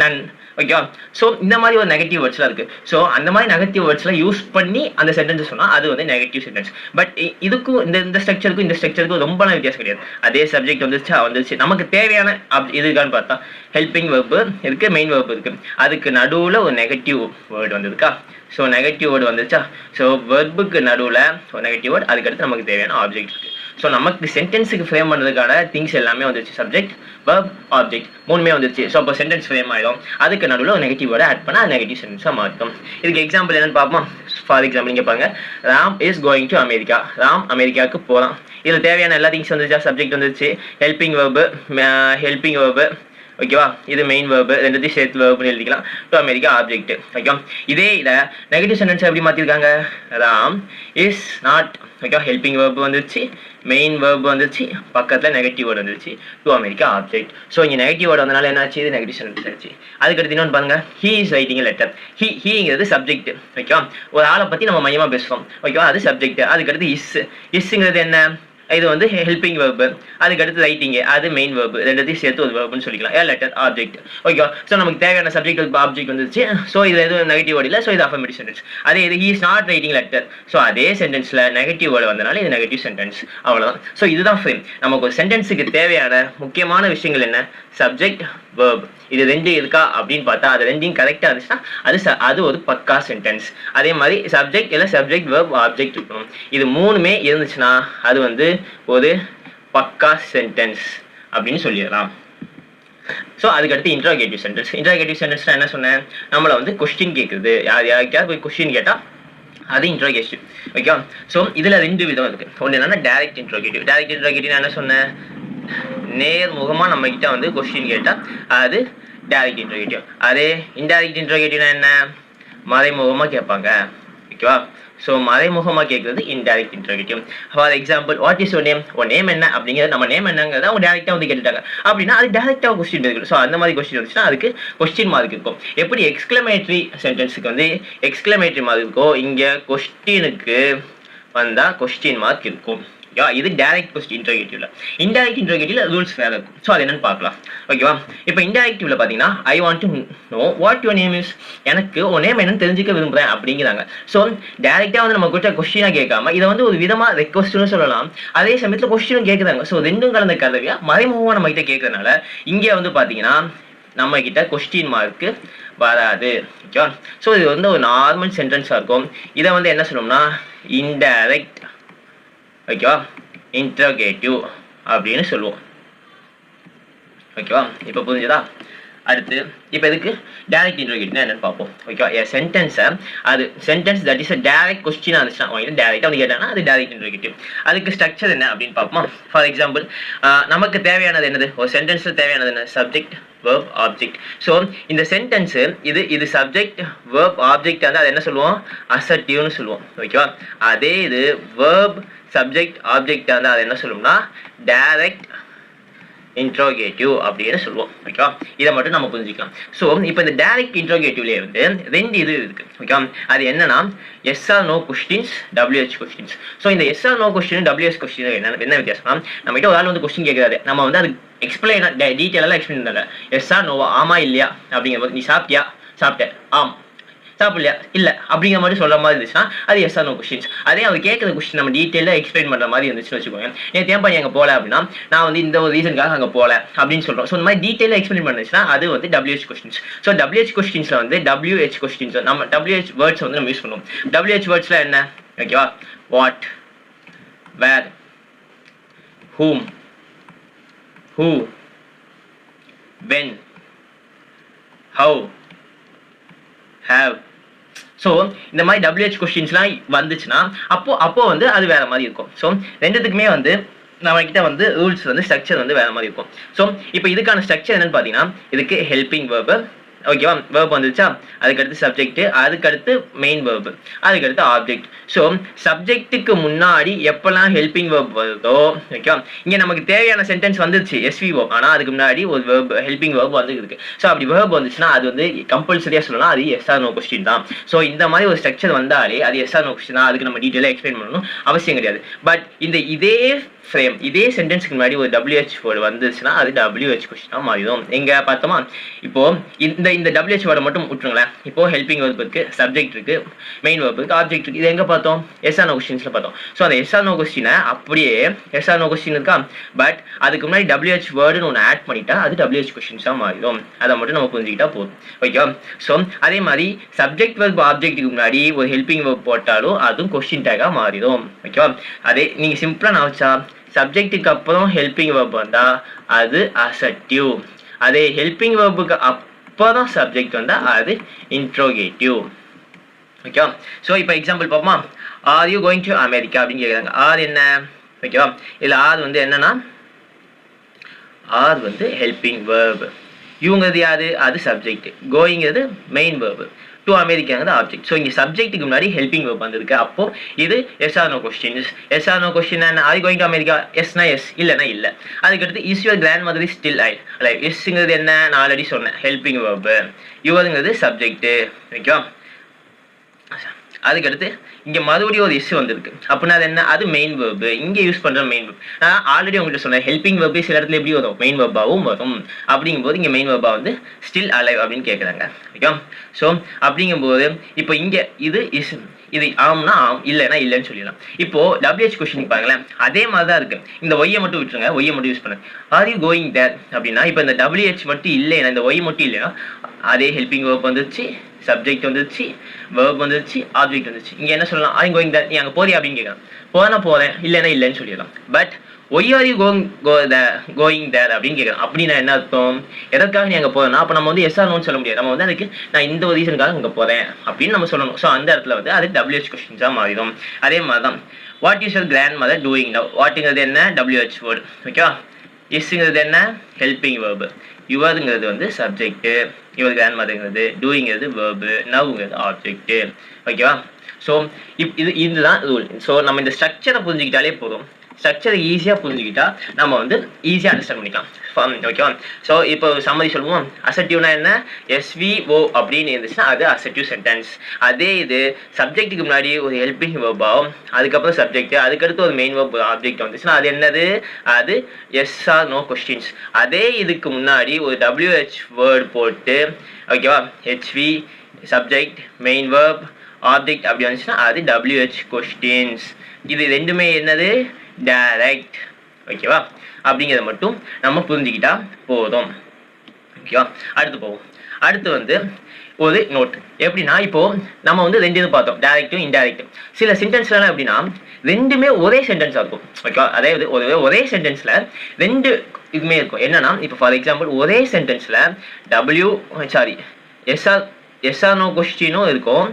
நன். ஓகேவா, ஸோ இந்த மாதிரி ஒரு நெகட்டிவ் வேர்ட்ஸ்லாம் இருக்குது. ஸோ அந்த மாதிரி நெகட்டிவ் வேர்ட்ஸ்லாம் யூஸ் பண்ணி அந்த சென்டென்ஸ் சொன்னால் அது வந்து நெகட்டிவ் சென்டென்ஸ். பட் இதுக்கும் இந்த ஸ்ட்ரக்சருக்கும் இந்த ஸ்ட்ரக்சருக்கும் ரொம்ப வித்தியாசம் கிடையாது. அதே சப்ஜெக்ட் வந்துச்சு நமக்கு தேவையான இது இருக்கான்னு பார்த்தா ஹெல்பிங் வேர்பு இருக்குது, மெயின் வேர்பு இருக்குது, அதுக்கு நடுவில் ஒரு நெகட்டிவ் வேர்டு வந்ததுக்கா. ஸோ நெகட்டிவ் வேர்டு வந்துச்சா, ஸோ வெர்புக்கு நடுவில் ஒரு நெகட்டிவ் வேர்டு, அதுக்கடுத்து நமக்கு தேவையான ஆப்ஜெக்ட் இருக்குது. ஸோ நமக்கு சென்டென்ஸுக்கு ஃப்ரேம் பண்ணுறதுக்கான திங்ஸ் எல்லாமே வந்துருச்சு, சப்ஜெக்ட், வெர்ப், ஆப்ஜெக்ட் மூணுமே வந்துருச்சு. ஸோ அப்போ சென்டென்ஸ் ஃப்ரேம் ஆகிடும், அதுக்கு நடுவில் ஒரு நெகட்டிவ் வேர்டை ஆட் பண்ணால் நெகட்டிவ் சென்டென்ஸாக மாற்றும். இதுக்கு எக்ஸாம்பிள் என்னன்னு பார்ப்போம். ஃபார் எக்ஸாம்பிள் இங்கே பாருங்க, Ram is going to America, Ram அமெரிக்காவுக்கு போகிறான். இதில் தேவையான எல்லா திங்ஸ் வந்துருச்சா, சப்ஜெக்ட் வந்துருச்சு, ஹெல்பிங் வேர்பு, ஓகேவா, இது மெயின் வேர்பு, ரெண்டுத்தையும் சேர்த்து வேர்புன்னு எழுதிக்கலாம், டு அமெரிக்கா ஆப்ஜெக்ட். ஓகே, இதே இதை நெகட்டிவ் சென்டென்ஸ் எப்படி மாற்றிருக்காங்க, Ram is not. Okay, helping verb வந்துருச்சு, மெயின் வேர்பு வந்துருச்சு, பக்கத்தில் நெகட்டிவ் வேர்டு வந்துருச்சு, டு அமெரிக்கா ஆப்ஜெக்ட். ஸோ இங்கே நெகட்டிவ் வேர்டு வந்தனால என்ன ஆச்சு, இது நெகட்டிவ் சென்டென்ஸ் ஆச்சு. அதுக்கடுத்து இன்னொன்று பாருங்க, ஹீ இஸ் ரைட்டிங் லெட்டர். ஹீங்கிறது சப்ஜெக்ட். ஓகேவா, ஒரு ஆளை பற்றி நம்ம மையமாக பேசுகிறோம். ஓகேவா, அது சப்ஜெக்ட். அதுக்கடுத்து இஸ்ங்கிறது என்ன, இது வந்து ஹெல்பிங் வேர்பு, அதுக்கடுத்து ரைட்டிங், அது மெயின் வேர்பு, ரெண்டுத்தையும் சேர்த்து ஒரு வேர்புன்னு சொல்லிக்கலாம், லெட்டர், ஆப்ஜெக்ட். ஓகே, ஸோ நமக்கு தேவையான சப்ஜெக்ட் ஆப்ஜெக்ட் வந்துச்சு. ஸோ இது எதுவும் நெகட்டிவ் வேர்டு இல்லை, ஸோ இது அஃபர்மேட்டிவ் சென்டென்ஸ். அதே இது he is not writing letter, so அதே சென்டென்ஸில் நெகட்டிவ் வேர்டு வந்தனால இது நெகட்டிவ் சென்டென்ஸ். அவ்வளோதான். ஸோ இதுதான் ஃப்ரேம். நமக்கு ஒரு சென்டென்ஸுக்கு தேவையான முக்கியமான விஷயங்கள் என்ன, சப்ஜெக்ட், வேர்ப், இது ரெண்டு இருக்கா அப்படின்னு பார்த்தா அது ரெண்டையும் கரெக்டாக இருந்துச்சுன்னா அது ஒரு பக்கா சென்டென்ஸ். அதே மாதிரி சப்ஜெக்ட் இல்லை சப்ஜெக்ட், வேர்ப், ஆப்ஜெக்ட் இருக்கணும். இது மூணுமே இருந்துச்சுன்னா அது வந்து ஒரு பக்கா சென்டென்ஸ் அப்படின்னு சொல்லிடலாம். ஸோ அதுக்கடுத்து இன்ட்ராகேட்டிவ் சென்டென்ஸ். இன்ட்ராகேட்டிவ் சென்டென்ஸ்னால் என்ன சொன்னேன், நம்மளை வந்து கொஸ்டின் கேட்குறது, யாருக்காவது போய் கொஸ்டின் கேட்டால் அது இன்ட்ராகேட்டிவ். ஓகே, ஸோ இதில் ரெண்டு விதம் இருக்குது. ஒன்று என்னன்னா டைரக்ட் இன்ட்ராகேட்டிவ். டைரக்ட் இன்ட்ராகேட்டிவ் என்ன சொன்னேன், நேர்முகமாக நம்ம கிட்ட வந்து கொஸ்டின் கேட்டால் அது டைரக்ட் இன்ட்ராகேட்டிவ். அதே இன்டைரக்ட் இன்ட்ராகேட்டிவ்னா என்ன, மறைமுகமாக கேட்பாங்க. ஓகேவா, ஸோ மறைமுகமாக கேட்குறது indirect interrogative. For example, what is your name, உன் நேம் என்ன அப்படிங்கிறது, நம்ம நேம் என்னங்கிறத அவங்க டேரெக்டாக வந்து கேட்டுட்டாங்க அப்படின்னா அது டேரெக்டாக கொஸ்டின் இருக்குது. ஸோ அந்த மாதிரி கொஸ்டின் வந்துச்சுன்னா அதுக்கு கொஸ்டின் மார்க் இருக்கும். எப்படி எக்ஸ்க்ளமேட்டரி சென்டென்ஸுக்கு வந்து எக்ஸ்க்ளமேட்டரி மார்க் இருக்கோ, இங்கே கொஸ்டினுக்கு வந்தால் கொஸ்டின் மார்க் இருக்கும். இது டைரக்ட் கொஸ்டின் இன்ட்ராகேட்டிவ்ல. இன்டைரக்ட் இன்ட்ராகேட்டிவ்ல ரூல்ஸ் வேற இருக்கும். ஸோ அது என்னன்னு பார்க்கலாம். ஓகேவா, இப்போ இன்டைரக்டிவ்ல பார்த்தீங்கன்னா I want to know what your name is, எனக்கு உன் நேம் என்னன்னு தெரிஞ்சுக்க விரும்புகிறேன் அப்படிங்கிறாங்க. ஸோ டைரக்டாக வந்து நம்ம கிட்ட கொஸ்டினாக கேட்காம இதை வந்து ஒரு விதமாக ரெக்வஸ்ட்னு சொல்லலாம், அதே சமயத்தில் கொஸ்டினும் கேட்குறாங்க. ஸோ ரெண்டும் கலந்த கலவையா மறைமுகமாக நம்ம கிட்ட கேட்கறதுனால இங்கே வந்து பார்த்தீங்கன்னா நம்ம கிட்ட கொஸ்டின் மார்க்கு வராது. ஓகேவா, ஸோ இது வந்து ஒரு நார்மல் சென்டென்ஸாக இருக்கும். இதை வந்து என்ன சொல்லணும்னா இன்டைரக்ட், ஓகேவா, இன்ட்ராகேட்டிவ் அப்படின்னு சொல்லுவோம். ஓகேவா, இப்போ புரிஞ்சுதா? அடுத்து இப்போ இதுக்கு டைரக்ட் இன்ட்ராகேட்டிவ்னா என்னன்னு பார்ப்போம். ஓகேவா, சென்டென்ஸை அது sentence that is a direct கொஸ்டினாக இருந்துச்சுன்னா அவங்க டைரக்டாக வந்து கேட்டாங்கன்னா அது டைரக்ட் இன்ட்ராகேட்டிவ். அதுக்கு ஸ்ட்ரக்சர் என்ன அப்படின்னு பார்ப்போம். ஃபார் எக்ஸாம்பிள், நமக்கு தேவையானது என்னது, ஒரு சென்டென்ஸில் தேவையானது என்ன, சப்ஜெக்ட், வேர்ப், ஆப்ஜெக்ட். ஸோ இந்த சென்டென்ஸு இது சப்ஜெக்ட், வேர்ப், ஆப்ஜெக்ட் வந்து அது என்ன சொல்லுவோம், அசர்ட்டிவ்னு சொல்லுவோம். ஓகேவா, அதே இது வேர்ப், சப்ஜெக்ட், ஆப்ஜெக்ட் வந்து அது என்ன சொல்லுவோம்னா டைரக்ட் இன்ட்ராகேட்டிவ் அப்படின்னு சொல்லுவோம். ஓகேவா, இதை மட்டும் நம்ம புரிஞ்சுக்கலாம். ஸோ இப்போ இந்த டைரக்ட் இன்ட்ராகேட்டிவ்லேயே வந்து ரெண்டு இது இருக்குது. ஓகே, அது என்னன்னா yes or no questions, WH questions. So இந்த yes or no question, WH question என்ன வித்தியாசம், நம்ம கிட்ட ஒரு ஆள் வந்து கொஸ்டின் கேட்குறாரு, நம்ம வந்து அது எக்ஸ்பிளைன் டீட்டெயிலாக எக்ஸ்பிளைன் பண்ணல, எஸ் ஆர் நோவா, ஆமா இல்லையா அப்படிங்கிற போது, நீ சாப்பிட்டியா, சாப்பிட்டேன், ஆம், சாப்பிடலையா இல்லை அப்படிங்கிற மாதிரி சொல்கிற மாதிரி இருந்துச்சுன்னா அது எஸ் ஆர் நோ கொஸ்டின்ஸ். அதே அவர் கேட்குற கொஸ்டின் நம்ம டீட்டெயிலாக எக்ஸ்பிளைன் பண்ணுற மாதிரி இருந்துச்சுன்னு வச்சுக்கோங்க. ஏன் தேம்பா நீ அங்கே போகல அப்படின்னா நான் வந்து இந்த ஒரு ரீசனுக்காக அங்கே போகல அப்படின்னு சொல்கிறோம். ஸோ இந்த மாதிரி டீட்டெயிலாக எக்ஸ்பிளைன் பண்ணுச்சுன்னா அது வந்து WH கொஸ்டின்ஸ். ஸோ WH கொஸ்டின்ஸில் வந்து WH கொஸ்டின்ஸ் நம்ம WH வேர்ட்ஸ் வந்து நம்ம யூஸ் பண்ணுவோம். WH வேர்ட்ஸில் என்ன ஓகேவா? What, where, whom, who, when, how, have. So இந்த மாதிரி WH கொஸ்டின்ஸ்லாம் வந்துச்சுன்னா அப்போ வந்து அது வேற மாதிரி இருக்கும். ஸோ ரெண்டுத்துக்குமே வந்து நம்மகிட்ட வந்து ரூல்ஸ் வந்து ஸ்ட்ரக்சர் வந்து வேற மாதிரி இருக்கும். ஸோ இப்போ இதுக்கான ஸ்ட்ரக்சர் என்னன்னு பார்த்தீங்கன்னா இதுக்கு ஹெல்பிங் வேர்பு ஓகேவா, வேர்ப் வந்துருச்சா, அதுக்கடுத்து சப்ஜெக்ட், அதுக்கடுத்து மெயின் வேர்பு, அதுக்கடுத்து ஆப்ஜெக்ட். ஸோ சப்ஜெக்ட்டுக்கு முன்னாடி எப்பெல்லாம் ஹெல்பிங் வேர்ப் வருதோ ஓகேவா, இங்கே நமக்கு தேவையான சென்டென்ஸ் வந்துருச்சு எஸ்வி வேர்ப், ஆனால் அதுக்கு முன்னாடி ஒரு வேர்ப் ஹெல்பிங் வேர்ப் வந்து இருக்கு. ஸோ அப்படி வேர்ப் வந்துச்சுன்னா அது வந்து கம்பல்சரியாக சொல்லலாம் அது எஸ் ஆர் நோ கொஸ்டின் தான். ஸோ இந்த மாதிரி ஒரு ஸ்ட்ரக்சர் வந்தாலே அது எஸ் ஆர் நோ கொஸ்டின் தான். அதுக்கு நம்ம டீட்டெயிலாக எக்ஸ்பிளைன் பண்ணணும் அவசியம் கிடையாது. பட் இதே ஃப்ரேம் இதே சென்டென்ஸ்க்கு முன்னாடி ஒரு WH வேர்டு வந்துச்சுன்னா அது WH கொஸ்டினாக மாறிடும். எங்கே பார்த்தோமா இப்போ இந்த WH வேர்டை மட்டும் விட்டுருங்களேன். இப்போ ஹெல்பிங் வேர்ப் இருக்கு, சப்ஜெக்ட் இருக்கு, மெயின் வேர்ப் இருக்கு, ஆப்ஜெக்ட் இருக்கு. இது எங்கே பார்த்தோம்? எஸ் ஆர் நோ கொஸ்டின்ஸ்ல பார்த்தோம். ஸோ அந்த எஸ் ஆர் நோ கொஸ்டினை அப்படியே எஸ் ஆர் நோ கொஸ்டின் இருக்கா, பட் அதுக்கு முன்னாடி WH வேர்டுன்னு ஒன்று ஆட் பண்ணிட்டா அது WH கொஸ்டின்ஸாக மாறிடும். அதை மட்டும் நம்ம புரிஞ்சுக்கிட்டா போதும் ஓகேவா. ஸோ அதே மாதிரி சப்ஜெக்ட் வேர்ப் ஆப்ஜெக்ட்டுக்கு முன்னாடி ஒரு ஹெல்பிங் வேர்ப் போட்டாலும் அதுவும் கொஸ்டின் டேக்காக மாறிடும் ஓகேவா. அதே நீங்கள் சிம்பிளாக நான் வச்சா சப்ஜெக்ட்டுக்கு அப்புறம் ஹெல்பிங் வேர்ப் வந்தால் அது அசர்டிவ், அதே ஹெல்பிங் வேர்புக்கு அப்புறம் சப்ஜெக்ட் வந்தால் அது இன்ட்ரோகேட்டிவ் ஓகேவா. ஸோ இப்போ எக்ஸாம்பிள் பார்ப்போமா. R you going to America அப்படின்னு கேட்குறாங்க. ஆர் என்ன ஓகேவா, இல்லை ஆர் வந்து என்னன்னா ஆர் வந்து ஹெல்பிங் வேர்ப், யூங்கிறது யாரு அது சப்ஜெக்ட், கோயிங்கிறது மெயின் வேர்பு, டு அமெரிக்காங்கிறது ஆப்ஜெக்ட். ஸோ இங்கே சப்ஜெக்ட்டுக்கு முன்னாடி ஹெல்பிங் வேர்ப் வந்திருக்கு. அப்போ இது yes or no questions. Yes or no question என்ன? Are you going to America, எஸ்னா எஸ், இல்லைனா இல்லை. அதுக்கடுத்து is your grandmother is still alive. எஸ்ங்கிறது என்ன நான் ஆல்ரெடி சொன்னேன் ஹெல்பிங் வேர்பு, யுவருங்கிறது சப்ஜெக்ட் ஓகேவா. அதுக்கடுத்து இங்கே மறுபடியும் ஒரு எஸ் வந்திருக்கு அப்படின்னா அது என்ன அது மெயின் வேர்பு, இங்கே யூஸ் பண்ணுற மெயின் வேர்ப். நான் ஆல்ரெடி உங்கள்கிட்ட சொன்னேன் ஹெல்பிங் வேர்பு சில இடத்துல எப்படி வரும் மெயின் வேர்பாகவும் வரும். அப்படிங்கும்போது இங்கே மெயின் வேர்பா வந்து ஸ்டில் அலைவ் அப்படின்னு கேட்குறாங்க ஓகே. ஸோ அப்படிங்கும்போது இப்போ இங்கே இது இஸ், இது ஆம்னா ஆம், இல்லைன்னா இல்லைன்னு சொல்லிடலாம். இப்போ WH கொஸ்டின் பாருங்களேன் அதே மாதிரி தான் இருக்கு. இந்த ஒய்யை மட்டும் விட்டுருங்க, ஒய்யை மட்டும் யூஸ் பண்ணுங்க. ஆர் யூ கோயிங் தேர் அப்படின்னா இப்போ இந்த WH மட்டும் இல்லைன்னா இந்த ஒய் மட்டும் இல்லைன்னா அதே ஹெல்பிங் வேர்ப் வந்துருச்சு, சப்ஜெக்ட் வந்துருச்சு, வேர்ப் வந்துருச்சு, ஆப்ஜெக்ட் வந்துருச்சு. இங்கே என்ன சொல்லலாம்? ஆர் யூ கோயிங் தேர், நீ அங்கே போறியா அப்படின்னு கேட்கலாம். போனா போறேன், இல்லைன்னா இல்லைன்னு சொல்லிடலாம். But why are you going there அப்படின்னு கேட்கலாம். அப்படின்னா என்ன அர்த்தம்? எதற்காக நீ அங்கே போறேன்னா அப்போ நம்ம வந்து எஸ் ஆர் நோன்னு சொல்ல முடியாது. நம்ம வந்து அதுக்கு நான் இந்த ஒரு ரீசனுக்காக அங்கே போறேன் அப்படின்னு நம்ம சொல்லணும். ஸோ அந்த இடத்துல வந்து அது WH கொஸ்டின்ஸாக மாறிடும். அதே மாதிரி தான் what is your grandmother doing now. வாட்டுங்கிறது என்ன? WH வேர்டு ஓகேவா. இஸ்ங்கிறது என்ன? ஹெல்பிங் வேர்பு, யுவருங்கிறது வந்து சப்ஜெக்ட், யுவர் கிராண்ட் மதர்ங்கிறது, டூயிங்கிறது வேர்பு, நவ்ங்கிறது ஆப்ஜெக்ட் ஓகேவா. ஸோ இதுதான் ரூல். ஸோ நம்ம இந்த ஸ்ட்ரக்சரை புரிஞ்சுக்கிட்டாலே போதும். ஸ்ட்ரக்சரை ஈஸியாக புரிஞ்சுக்கிட்டா நம்ம வந்து ஈஸியாக அண்டர்ஸ்டாண்ட் பண்ணிக்கலாம் ஓகேவா. ஸோ இப்போ சம்மரி சொல்லுவோம். அசர்டிவ்னா என்ன? SVO அப்படின்னு இருந்துச்சுன்னா அது அசர்டிவ் சென்டென்ஸ். அதே இது சப்ஜெக்ட்டுக்கு முன்னாடி ஒரு ஹெல்பிங் வேர்பாகும், அதுக்கப்புறம் சப்ஜெக்ட், அதுக்கடுத்து ஒரு மெயின் வேர்ப் ஆப்ஜெக்ட் வந்துச்சுன்னா அது என்னது? அது எஸ் ஆர் நோ கொஸ்டின்ஸ். அதே இதுக்கு முன்னாடி ஒரு WH வேர்டு போட்டு ஓகேவா, HV subject main verb object அப்படி வந்துச்சுன்னா அது WH கொஸ்டின்ஸ். இது ரெண்டுமே என்னது? டைரக்ட் ஓகேவா. அப்படிங்கிறத மட்டும் நம்ம புரிஞ்சுக்கிட்டா போதும் ஓகேவா. அடுத்து போவோம். அடுத்து வந்து ஒரு நோட் எப்படின்னா இப்போ நம்ம வந்து ரெண்டு இது பார்த்தோம், டைரக்டும் இன்டைரக்டும். சில சென்டென்ஸ்லாம் எப்படின்னா ரெண்டுமே ஒரே சென்டென்ஸாக இருக்கும் ஓகேவா. அதாவது ஒரே சென்டென்ஸில் ரெண்டு இதுவுமே இருக்கும். என்னன்னா இப்போ ஃபார் எக்ஸாம்பிள் ஒரே சென்டென்ஸில் எஸ் ஆர் நோ கொஸ்டினும் இருக்கும்,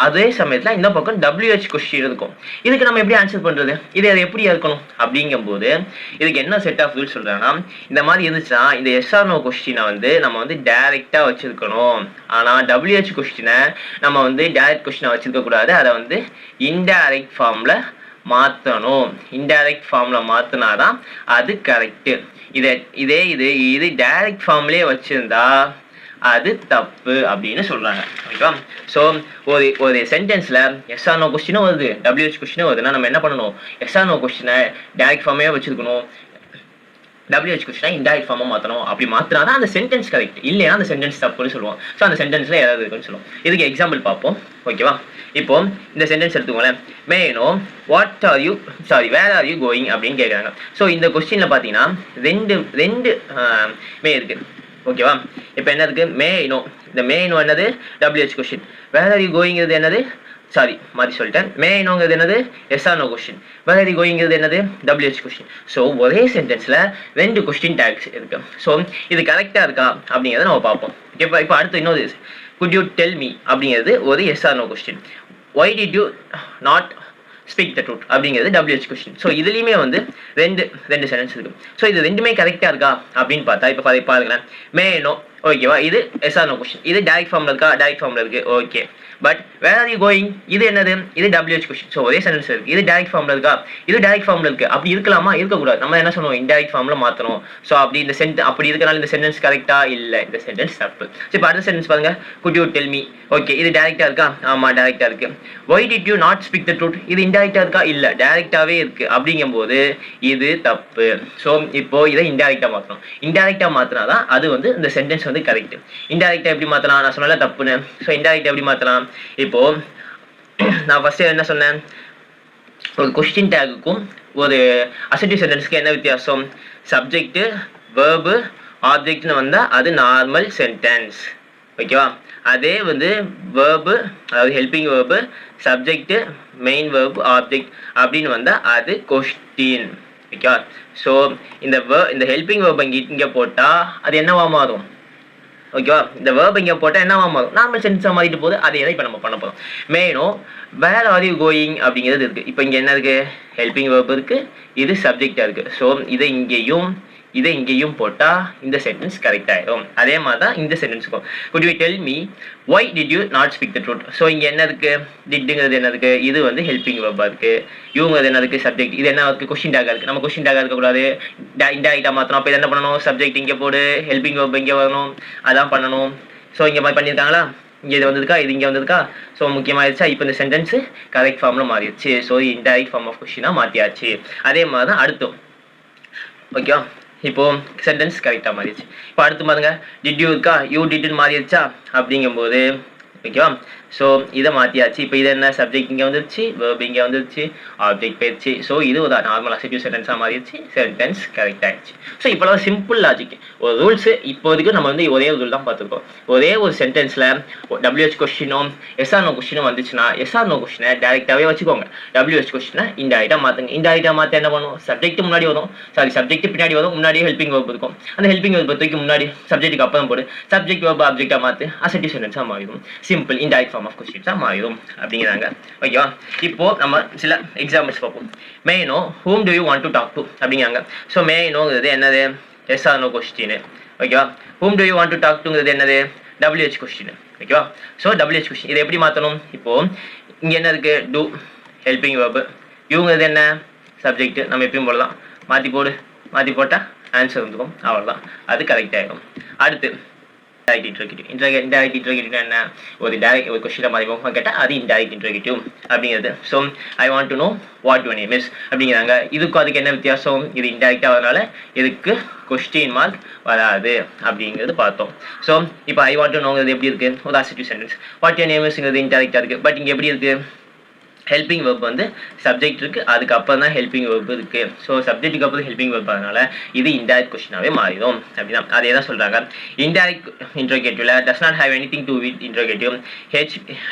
அதே சமயத்தில் இந்த பக்கம் WH கொஸ்டின் இருக்கும். இதுக்கு நம்ம எப்படி ஆன்சர் பண்ணுறது? இது அது எப்படி இருக்கணும் அப்படிங்கும்போது இதுக்கு என்ன செட் ஆஃப் ரூல்ஸ் சொல்கிறாங்கன்னா இந்த மாதிரி இருந்துச்சுன்னா இந்த எஸ் ஆர் நோ கொஸ்டினை வந்து நம்ம வந்து டைரெக்டாக வச்சுருக்கணும். ஆனால் WH கொஸ்டினை நம்ம வந்து டைரக்ட் கொஸ்டினை வச்சுருக்கக்கூடாது, அதை வந்து இன்டைரக்ட் ஃபார்மில் மாற்றணும். இன்டைரக்ட் ஃபார்மில் மாற்றினாதான் அது கரெக்டு. இது டைரக்ட் ஃபார்ம்லேயே வச்சுருந்தா அது தப்பு அப்படின்னு சொல்றாங்க ஓகேவா. ஸோ ஒரு சென்டென்ஸ்ல எஸ் ஆர் நோ கொஸ்டினும் வருது, WH கொஸ்டினும் வருதுன்னா நம்ம என்ன பண்ணணும்? எஸ் ஆர் நோ கொஸ்டினை டைரக்ட் ஃபார்மே வச்சிருக்கணும், WH கொஸ்டினா இன்டைரக்ட் ஃபார்மா மாற்றணும். அப்படி மாற்றினா தான் அந்த சென்டென்ஸ் கரெக்ட், இல்லையா அந்த சென்டென்ஸ் தப்புன்னு சொல்லுவோம். ஸோ அந்த சென்டென்ஸில் ஏதாவது இருக்குன்னு சொல்லுவோம். இதுக்கு எக்ஸாம்பிள் பார்ப்போம், ஓகேவா? இப்போ இந்த சென்டென்ஸ் எடுத்துக்கோங்களேன். May know where are you going அப்படின்னு கேட்குறாங்க. ஸோ இந்த கொஸ்டினில் பார்த்தீங்கன்னா ரெண்டு மே இருக்கு, ஓகேவா? இப்போ என்ன இருக்கு? May know. இந்த மே நோ என்னது? WH question. Where are you கோயிங்கிறது என்னது? மாற்றி சொல்லிட்டேன். மே நோங்கிறது என்னது? Yes or no question. Where are you கோயிங்கிறது என்னது? WH question. ஸோ ஒரே சென்டென்ஸில் 2 கொஸ்டின் டேக்ஸ் இருக்கு. ஸோ இது கரெக்டாக இருக்கா அப்படிங்கிறத நம்ம பார்ப்போம். இப்போ அடுத்து இன்னொரு குட் யூ டெல் மீ அப்படிங்கிறது ஒரு yes or no question. Why did you not speak the truth அப்படிங்கிறது WH கொஸ்டின். ஸோ இதுலேயுமே வந்து ரெண்டு சென்டென்ஸ் இருக்கு. ஸோ இது ரெண்டுமே கரெக்டாக இருக்கா அப்படின்னு பார்த்தா இப்போ பாருங்களேன். மே நோ, ஓகேவா? இது எஸ் ஆர் நோ கொஸ்டின். இது டைரக்ட் ஃபார்ம்ல இருக்கா? டைரக்ட் ஃபார்ம்ல இருக்கு, okay. But where are you going இது என்னது? இது WH கொஸ்டின். ஸோ ஒரே சென்டென்ஸ் இருக்கு. இது டைரக்ட் ஃபார்ம்ல இருக்கா? இது டைரக்ட் ஃபார்ம்ல இருக்கு. அப்படி இருக்கலாமா? இருக்கக்கூடாது. நம்ம என்ன சொல்லுவோம்? இன்டைரக்ட் ஃபார்ம்ல மாற்றணும். ஸோ அப்படி அப்படி இருக்கனால இந்த சென்டென்ஸ் கரெக்டா? இல்லை, இந்த சென்டென்ஸ் தப்பு. ஸோ இப்போ அடுத்த சென்டென்ஸ் பாருங்க. Good you tell me, okay. இது டைரக்டா இருக்கா? ஆமா, டைரக்டா இருக்கு. Y did you not speak the truth இது இன்டைரக்டா இருக்கா? இல்லை, டைரக்டாவே இருக்கு. அப்படிங்கும்போது இது தப்பு. ஸோ இப்போ இதை இன்டைரக்டா மாற்றணும். இன்டைரக்டா மாற்றினாதான் அது வந்து இந்த சென்டென்ஸ் வந்து கரெக்ட். இன்டைரக்டா எப்படி மாற்றலாம்? நான் சொன்னால தப்புன்னு. ஸோ இன்டைரக்டா எப்படி மாற்றலாம்? இப்போ நான் ஃபர்ஸ்ட் என்ன சொன்னேன்? ஒரு கொஸ்டின் டேக்குக்கும் ஒரு அசர்டிவ் சென்டென்ஸ்க்கு என்ன வித்தியாசம்? சப்ஜெக்ட், வேர்பு, ஆப்ஜெக்ட்னு வந்தா அது நார்மல் சென்டென்ஸ், ஓகேவா? அதே வந்து வேர்பு, அதாவது helping verb, subject, main verb, object அப்படின்னு வந்தா அது கொஸ்டின், ஓகேவா? ஸோ இந்த ஹெல்பிங் வேர்பு இங்கே போட்டா அது என்னவா மாறும்? ஓகேவா? இந்த வேர்ப் இங்கே போட்டால் என்னவா மாறும்? நார்மல் சென்டென்ஸாக மாறிட்டு போகுது. அதே தான் இப்போ நம்ம பண்ண போகிறோம். மேனோ வேர் ஆர் யூ கோயிங் அப்படிங்கிறது இருக்குது. இப்போ இங்கே என்ன இருக்குது? ஹெல்பிங் வேர்ப் இருக்குது, இது சப்ஜெக்டாக இருக்குது. ஸோ இதை இங்கேயும் போட்டால் இந்த சென்டென்ஸ் கரெக்ட் ஆகிடும். அதே மாதிரி தான் இந்த சென்டென்ஸுக்கும். Could you tell me why did you not speak the truth. So இங்கே என்ன இருக்குது? டிட்டுங்கிறது என்ன இருக்குது? இது வந்து ஹெல்பிங் வேர்பாக இருக்குது. யூங்கிறது என்ன இருக்குது? சப்ஜெக்ட். இது என்ன இருக்குது? கொஸ்டின் டேக்காக இருக்குது. நம்ம கொஸ்டின் டேக்காக இருக்கக்கூடாது, இன்டைரக்டாக மாற்றணும். அப்போ என்ன பண்ணணும்? சப்ஜெக்ட் இங்கே போடு, ஹெல்பிங் வேர்ப் இங்கே வரணும், அதான் பண்ணணும். ஸோ இங்கே மாதிரி பண்ணியிருக்காங்களா? இங்கே இது வந்திருக்கா, இது இங்கே வந்திருக்கா. ஸோ முக்கியமாகிடுச்சா? இப்போ இந்த சென்டென்ஸு கரெக்ட் ஃபார்மில் மாறிடுச்சு. ஸோ இன்டைரக்ட் ஃபார்ம் ஆஃப் கொஸ்டினாக மாற்றியாச்சு. அதே மாதிரி தான் அடுத்தோம், ஓகேவா? இப்போ சென்டென்ஸ் கரெக்டாக மாறிடுச்சு. இப்போ அடுத்து பாருங்க, டிட் யூ இருக்கா? யூ டிட்னு மாறிடுச்சா? அப்படிங்கும்போது ஓகேவா? ஸோ இதை மாற்றியாச்சு. இப்போ இது என்ன? சப்ஜெக்ட் இங்கே வந்துருச்சு, வேர்ப் இங்கே வந்துருச்சு, ஆப்ஜெக்ட் போயிடுச்சு. ஸோ இது ஒரு நார்மல் அசர்டிவ் சென்டென்ஸாக மாறிடுச்சு. சென்டென்ஸ் கரெக்ட் ஆகிடுச்சு. ஸோ இப்போ சிம்பிள் லாஜிக் ஒரு ரூல்ஸு. இப்போதைக்கு நம்ம வந்து ஒரே ரூல் தான் பார்த்துருக்கோம். ஒரே ஒரு சென்டென்ஸில் WH கொஸ்டினும் எஸ்ஆர் நோ கொஸ்டினும் வந்துச்சுன்னா எஸ்ஆர் நோ கொஸ்டினை டேரெக்டாகவே வச்சுக்கோங்க. WH கொஸ்டினை இன்டைரக்டாக மாற்றுங்க. இன்டைரக்டாக மாற்ற என்ன பண்ணும்? சப்ஜெக்ட் முன்னாடி வரும், சப்ஜெக்ட் பின்னாடி வரும், முன்னாடியே ஹெல்பிங் வேர்ப் இருக்கும். அந்த ஹெல்பிங் வேர்ப் தூக்கி முன்னாடி சப்ஜெக்ட்டுக்கு அப்புறம் போடு, சப்ஜெக்ட் வேர்ப் ஆப்ஜெக்டாக மாற்று, அசர்டிவ் சென்டென்ஸாக மாறிடும். சிம்பிள் இன்டைரக்ட் ஃபார்ம் ஆஃப் கொஸ்டின்ஸாக மாறிடும் அப்படிங்கிறாங்க, ஓகேவா? இப்போ நம்ம சில எக்ஸாம்பிள்ஸ் பார்ப்போம். May know whom do you want to talk to அப்படிங்கிறாங்க. ஸோ மே நோங்கிறது என்னது? எஸ் ஆர் நோ கொஸ்டின், ஓகேவா? Whom do you want to talk டுங்கிறது என்னது? WH கொஸ்டின், ஓகேவா? ஸோ WH கொஸ்டின் இதை எப்படி மாற்றணும்? இப்போ இங்கே என்ன இருக்கு? டூ ஹெல்பிங் வேர்பு, யூங்கிறது என்ன? சப்ஜெக்ட். நம்ம எப்பயும் போடலாம், மாற்றி போட்டால் ஆன்சர் வந்துடும், அவ்வளோதான். அது கரெக்ட் ஆகிடும். அடுத்து இன்டராக்ட் இன்டர்கேட்டிவ் என்ன? ஒரு கொஸ்டினை மாதிரி கேட்டால் அது இன்டராக்ட் இன்டர்கேட்டிவ் அப்படிங்கிறது. So I want to know what your name is அப்படிங்கிறாங்க. இதுக்கும் அதுக்கு என்ன வித்தியாசம்? இது இன்டராக்டாக வரனால இதுக்கு கொஸ்டின் மார்க் வராது அப்படிங்கிறது பார்த்தோம். ஸோ இப்போ ஐ வாண்ட் டு நோங்கிறது எப்படி இருக்குது? ஒரு assertive sentence. What your name இஸ்ங்கிறது இன்டராக்டாக இருக்குது. பட் இங்கே எப்படி இருக்குது? ஹெல்பிங் வேர்ப் வந்து சப்ஜெக்ட் இருக்குது, அதுக்கப்புறம் தான் ஹெல்பிங் வேர்ப் இருக்குது. ஸோ சப்ஜெக்ட்டுக்கு அப்புறம் ஹெல்பிங் வேர்ப் அதனால இது இன்டைரக்ட் கொஸ்டினாகவே மாறிடும் அப்படின்னா அதே தான் சொல்கிறாங்க. இன்டைரக்ட் இன்ட்ரோகேட்டிவ்ல does not have anything to with interrogative.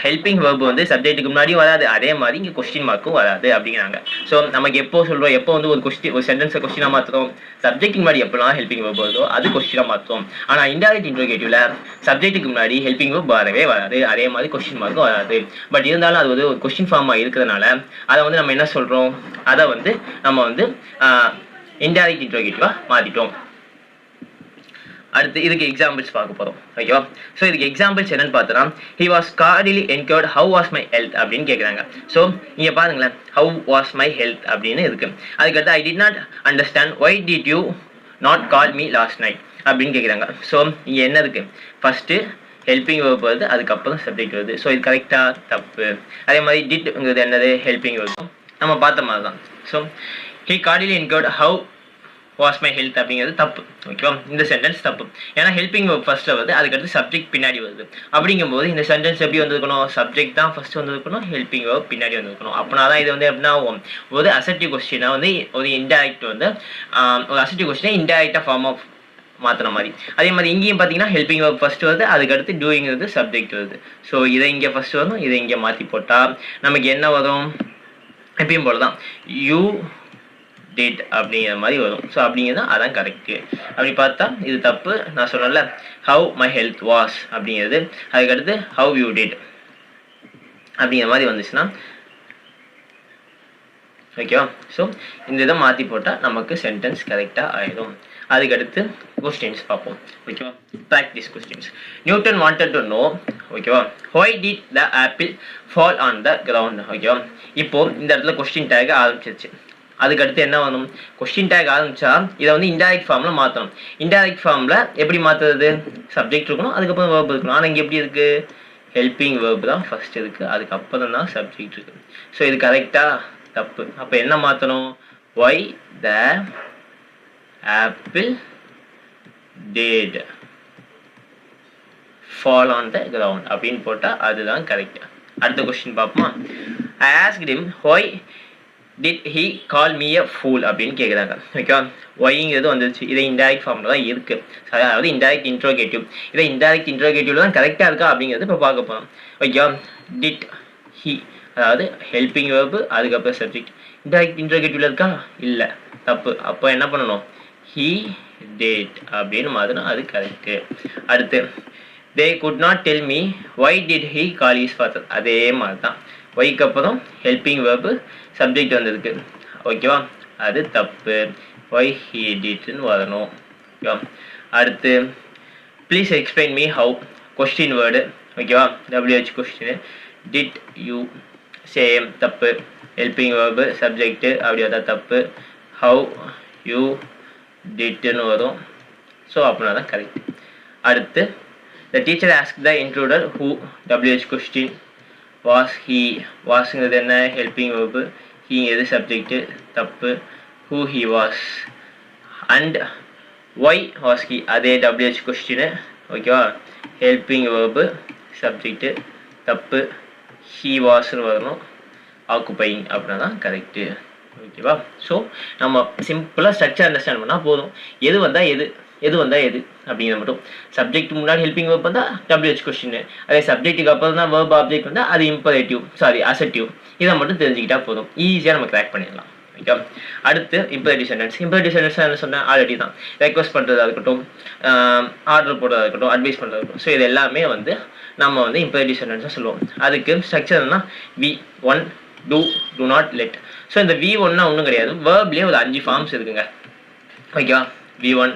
Helping verb வந்து சப்ஜெக்ட்டுக்கு முன்னாடியும் வராது, அதே மாதிரி இங்கே கொஸ்டின் மார்க்கும் வராது அப்படிங்கிறாங்க. ஸோ நமக்கு எப்போ சொல்கிறோம்? எப்போ வந்து ஒரு சென்டென்ஸை கொஸ்டினாக மாற்றுறோம்? சப்ஜெக்ட்டுக்கு முன்னாடி எப்போலாம் ஹெல்பிங் வேர்ப் வருதோ அது கொஸ்டினாக மாற்றுவோம். ஆனால் இன்டைரக்ட் இன்ட்ரோகேட்டிவ்ல சப்ஜெக்ட்டுக்கு முன்னாடி ஹெல்பிங் வேர்ப் வரவே வராது, அதே மாதிரி கொஸ்டின் மார்க்கும் வராது. பட் இருந்தாலும் அது வந்து ஒரு கொஸ்டின் ஃபார்மாக இருக்கிறதுனால அதை வந்து நம்ம என்ன சொல்றோம்? அதை வந்து நம்ம வந்து இன்டைரக்ட் இன்ட்ரோகேட்டிவா மாத்திட்டோம். அடுத்து இதுக்கு எக்ஸாம்பிள்ஸ் பார்க்க போறோம், ஓகேவா? ஸோ இதுக்கு எக்ஸாம்பிள்ஸ் என்னன்னு பார்த்தோன்னா, he was cardially enquired how was my health அப்படின்னு கேட்குறாங்க. ஸோ இங்கே பாருங்களேன், how was my health அப்படின்னு இருக்கு. அதுக்கடுத்து I did not understand why did you not call me last night அப்படின்னு கேட்குறாங்க. ஸோ இங்கே என்ன இருக்கு? ஃபர்ஸ்ட் ஹெல்பிங் வேர்ப் வருது, அதுக்கப்புறம் சப்ஜெக்ட் வருது. ஸோ இது கரெக்டாக தப்பு. அதே மாதிரி டிட்ங்கிறது என்னது? ஹெல்பிங் வேர்ப், நம்ம பார்த்த மாதிரி தான். So he cardially enquired how was my health அப்படிங்கிறது தப்பு. ஓகேவா, இந்த சென்டென்ஸ் தப்பு. ஏன்னா ஹெல்பிங் வேர்ப் ஃபர்ஸ்ட்ல வருது, அதுக்கடுத்து சப்ஜெக்ட் பின்னாடி வருது. அப்படிங்கும்போது இந்த சென்டென்ஸ் எப்படி வந்திருக்கணும், சப்ஜெக்ட் தான் ஃபர்ஸ்ட் வந்திருக்கணும், ஹெல்பிங் வேர்ப் பின்னாடி வந்திருக்கணும். அப்படின்னா தான் இது வந்து எப்படின்னா ஒரு அசர்ட்டிவ் கொஸ்டினை வந்து ஒரு இன்டைரக்ட் வந்து ஒரு அசர்ட்டிவ் கொஸ்டினை இன்டைரக்டா ஃபார்ம் ஆஃப் மாற்றின மாதிரி. அதே மாதிரி இங்கேயும் பார்த்தீங்கன்னா ஹெல்பிங் வேர்ப் ஃபர்ஸ்ட் வருது, அதுக்கடுத்து டூயிங் வருது, சப்ஜெக்ட் வருது. ஸோ இதை இங்கே ஃபர்ஸ்ட் வரும், இதை இங்கே மாற்றி போட்டால் நமக்கு என்ன வரும், எப்பயும் போல தான் யூ டிட் அப்படிங்கிற மாதிரி வரும். ஸோ அப்படிங்கிறது அதான் கரெக்டு. அப்படி பார்த்தா இது தப்பு. நான் சொன்னேன்ல ஹவ் மை ஹெல்த் வாஸ் அப்படிங்கிறது, அதுக்கடுத்து ஹவ் யூ டிட் அப்படிங்கிற மாதிரி வந்துச்சுன்னா ஓகேவா. ஸோ இந்த இதை மாற்றி போட்டால் நமக்கு சென்டென்ஸ் கரெக்டாக ஆயிடும். அதுக்கடுத்து கொஸ்டின்ஸ் பார்ப்போம். ஓகேவா, practice questions. Newton wanted to know, ஓகேவா, why did the apple fall on the ground. ஓகேவா, இப்போ இந்த இடத்துல கொஸ்டின் டேக் ஆரம்பிச்சிருச்சு. அதுக்கடுத்து என்ன வேணும், கொஸ்டின் டேக் ஆரம்பிச்சா இதை வந்து இன்டைரக்ட் ஃபார்மில் மாற்றணும். இன்டைரக்ட் ஃபார்மில் எப்படி மாற்றுறது, சப்ஜெக்ட் இருக்கணும், அதுக்கப்புறம் வேர்ப் இருக்கணும். ஆனால் இங்கே எப்படி இருக்குது, ஹெல்பிங் வேர்ப் தான் ஃபர்ஸ்ட் இருக்குது, அதுக்கப்புறம் தான் சப்ஜெக்ட் இருக்குது. ஸோ இது கரெக்டாக தப்பு. அப்போ என்ன மாற்றணும், why the apple did fall on the ground அப்படின்னு போட்டால் அதுதான் கரெக்ட். அடுத்த கொஸ்டின் பார்ப்போமா. I asked him why did he call me a fool அப்படின்னு கேட்குறாங்க. ஓகேவா, ஒய்ங்கிறது வந்துருச்சு, இதை இன்டைரக்ட் ஃபார்மில் தான் இருக்குது, அதாவது இன்டைரக்ட் இன்ட்ரோகேட்டிவ். இதை இன்டைரக்ட் இன்ட்ரோகேட்டிவ்ல தான் கரெக்டாக இருக்கா அப்படிங்கிறது இப்போ பார்க்க போகிறோம். ஓகேவா, டிட் ஹி அதாவது ஹெல்பிங் வேர்பு, அதுக்கப்புறம் சப்ஜெக்ட். இன்டைரக்ட் இன்ட்ரோகேட்டிவ்ல இருக்கா, இல்லை, தப்பு. அப்போ என்ன பண்ணணும், he did அப்படின்னு மாதிரி அது கரெக்டு. அடுத்து they could not tell me why did he call his father. அதே மாதிரி தான், ஒய்க்கு அப்புறம் ஹெல்பிங் வேர்பு, சப்ஜெக்ட் வந்திருக்கு. ஓகேவா, அது தப்பு. why he didன்னு வரணும். ஓகேவா, அடுத்து please explain me how, question word. ஓகேவா, WH question. Did you, same, தப்பு. ஹெல்பிங் வேர்பு, சப்ஜெக்ட், அப்படி அதான் தப்பு. ஹவு யூ டிட்னு வரும். ஸோ அப்படின்னா தான் கரெக்ட். அடுத்து the teacher asked the intruder who, WH question. was he, வாஸ்ங்கிறது என்ன, ஹெல்பிங் வேர்பு, ஹீங்கிறது சப்ஜெக்ட், தப்பு. who he was and why was he, அதே WH கொஸ்டின். ஓகேவா, ஹெல்பிங் வேர்பு, சப்ஜெக்ட், தப்பு. he wasன்னு வரணும், ஆக்குப்பைங் அப்படின்னா தான் கரெக்டு. ஓகேவா, ஸோ நம்ம சிம்பிளாக ஸ்ட்ரக்சர் அண்டர்ஸ்டாண்ட் பண்ணால் போதும். எது வந்தால் எது, எது வந்தால் எது அப்படிங்கிறது மட்டும். சப்ஜெக்ட் முன்னாடி ஹெல்பிங் வேர்ப் வந்தால் WH கொஸ்டின், அதே சப்ஜெக்ட்டுக்கு அப்புறம் தான் வேர்ப் ஆப்ஜெக்ட் வந்தால் அது இம்பரேட்டிவ், அசர்ட்டிவ். இதை மட்டும் தெரிஞ்சுக்கிட்டா போதும், ஈஸியாக நம்ம கிராக் பண்ணிடலாம். ஓகே, அடுத்து இம்பரேட்டிவ் சென்டென்ஸ். இம்பரேட்டிவ் சென்டென்ஸ் என்ன சொன்னேன் ஆல்ரெடி தான், ரெக்வஸ்ட் பண்ணுறதா இருக்கட்டும், ஆர்டர் போடுறதா இருக்கட்டும், அட்வைஸ் பண்ணுறதா இருக்கட்டும். ஸோ இது எல்லாமே வந்து நம்ம வந்து இம்பரேட்டிவ் சென்டென்ஸாக சொல்லுவோம். அதுக்கு ஸ்ட்ரக்சர்னா V1 do, do not, let. So இந்த V1னா ஒன்றும் கிடையாது, வேர்ப்லேயே ஒரு 5 ஃபார்ம்ஸ் இருக்குங்க. ஓகேவா, V1,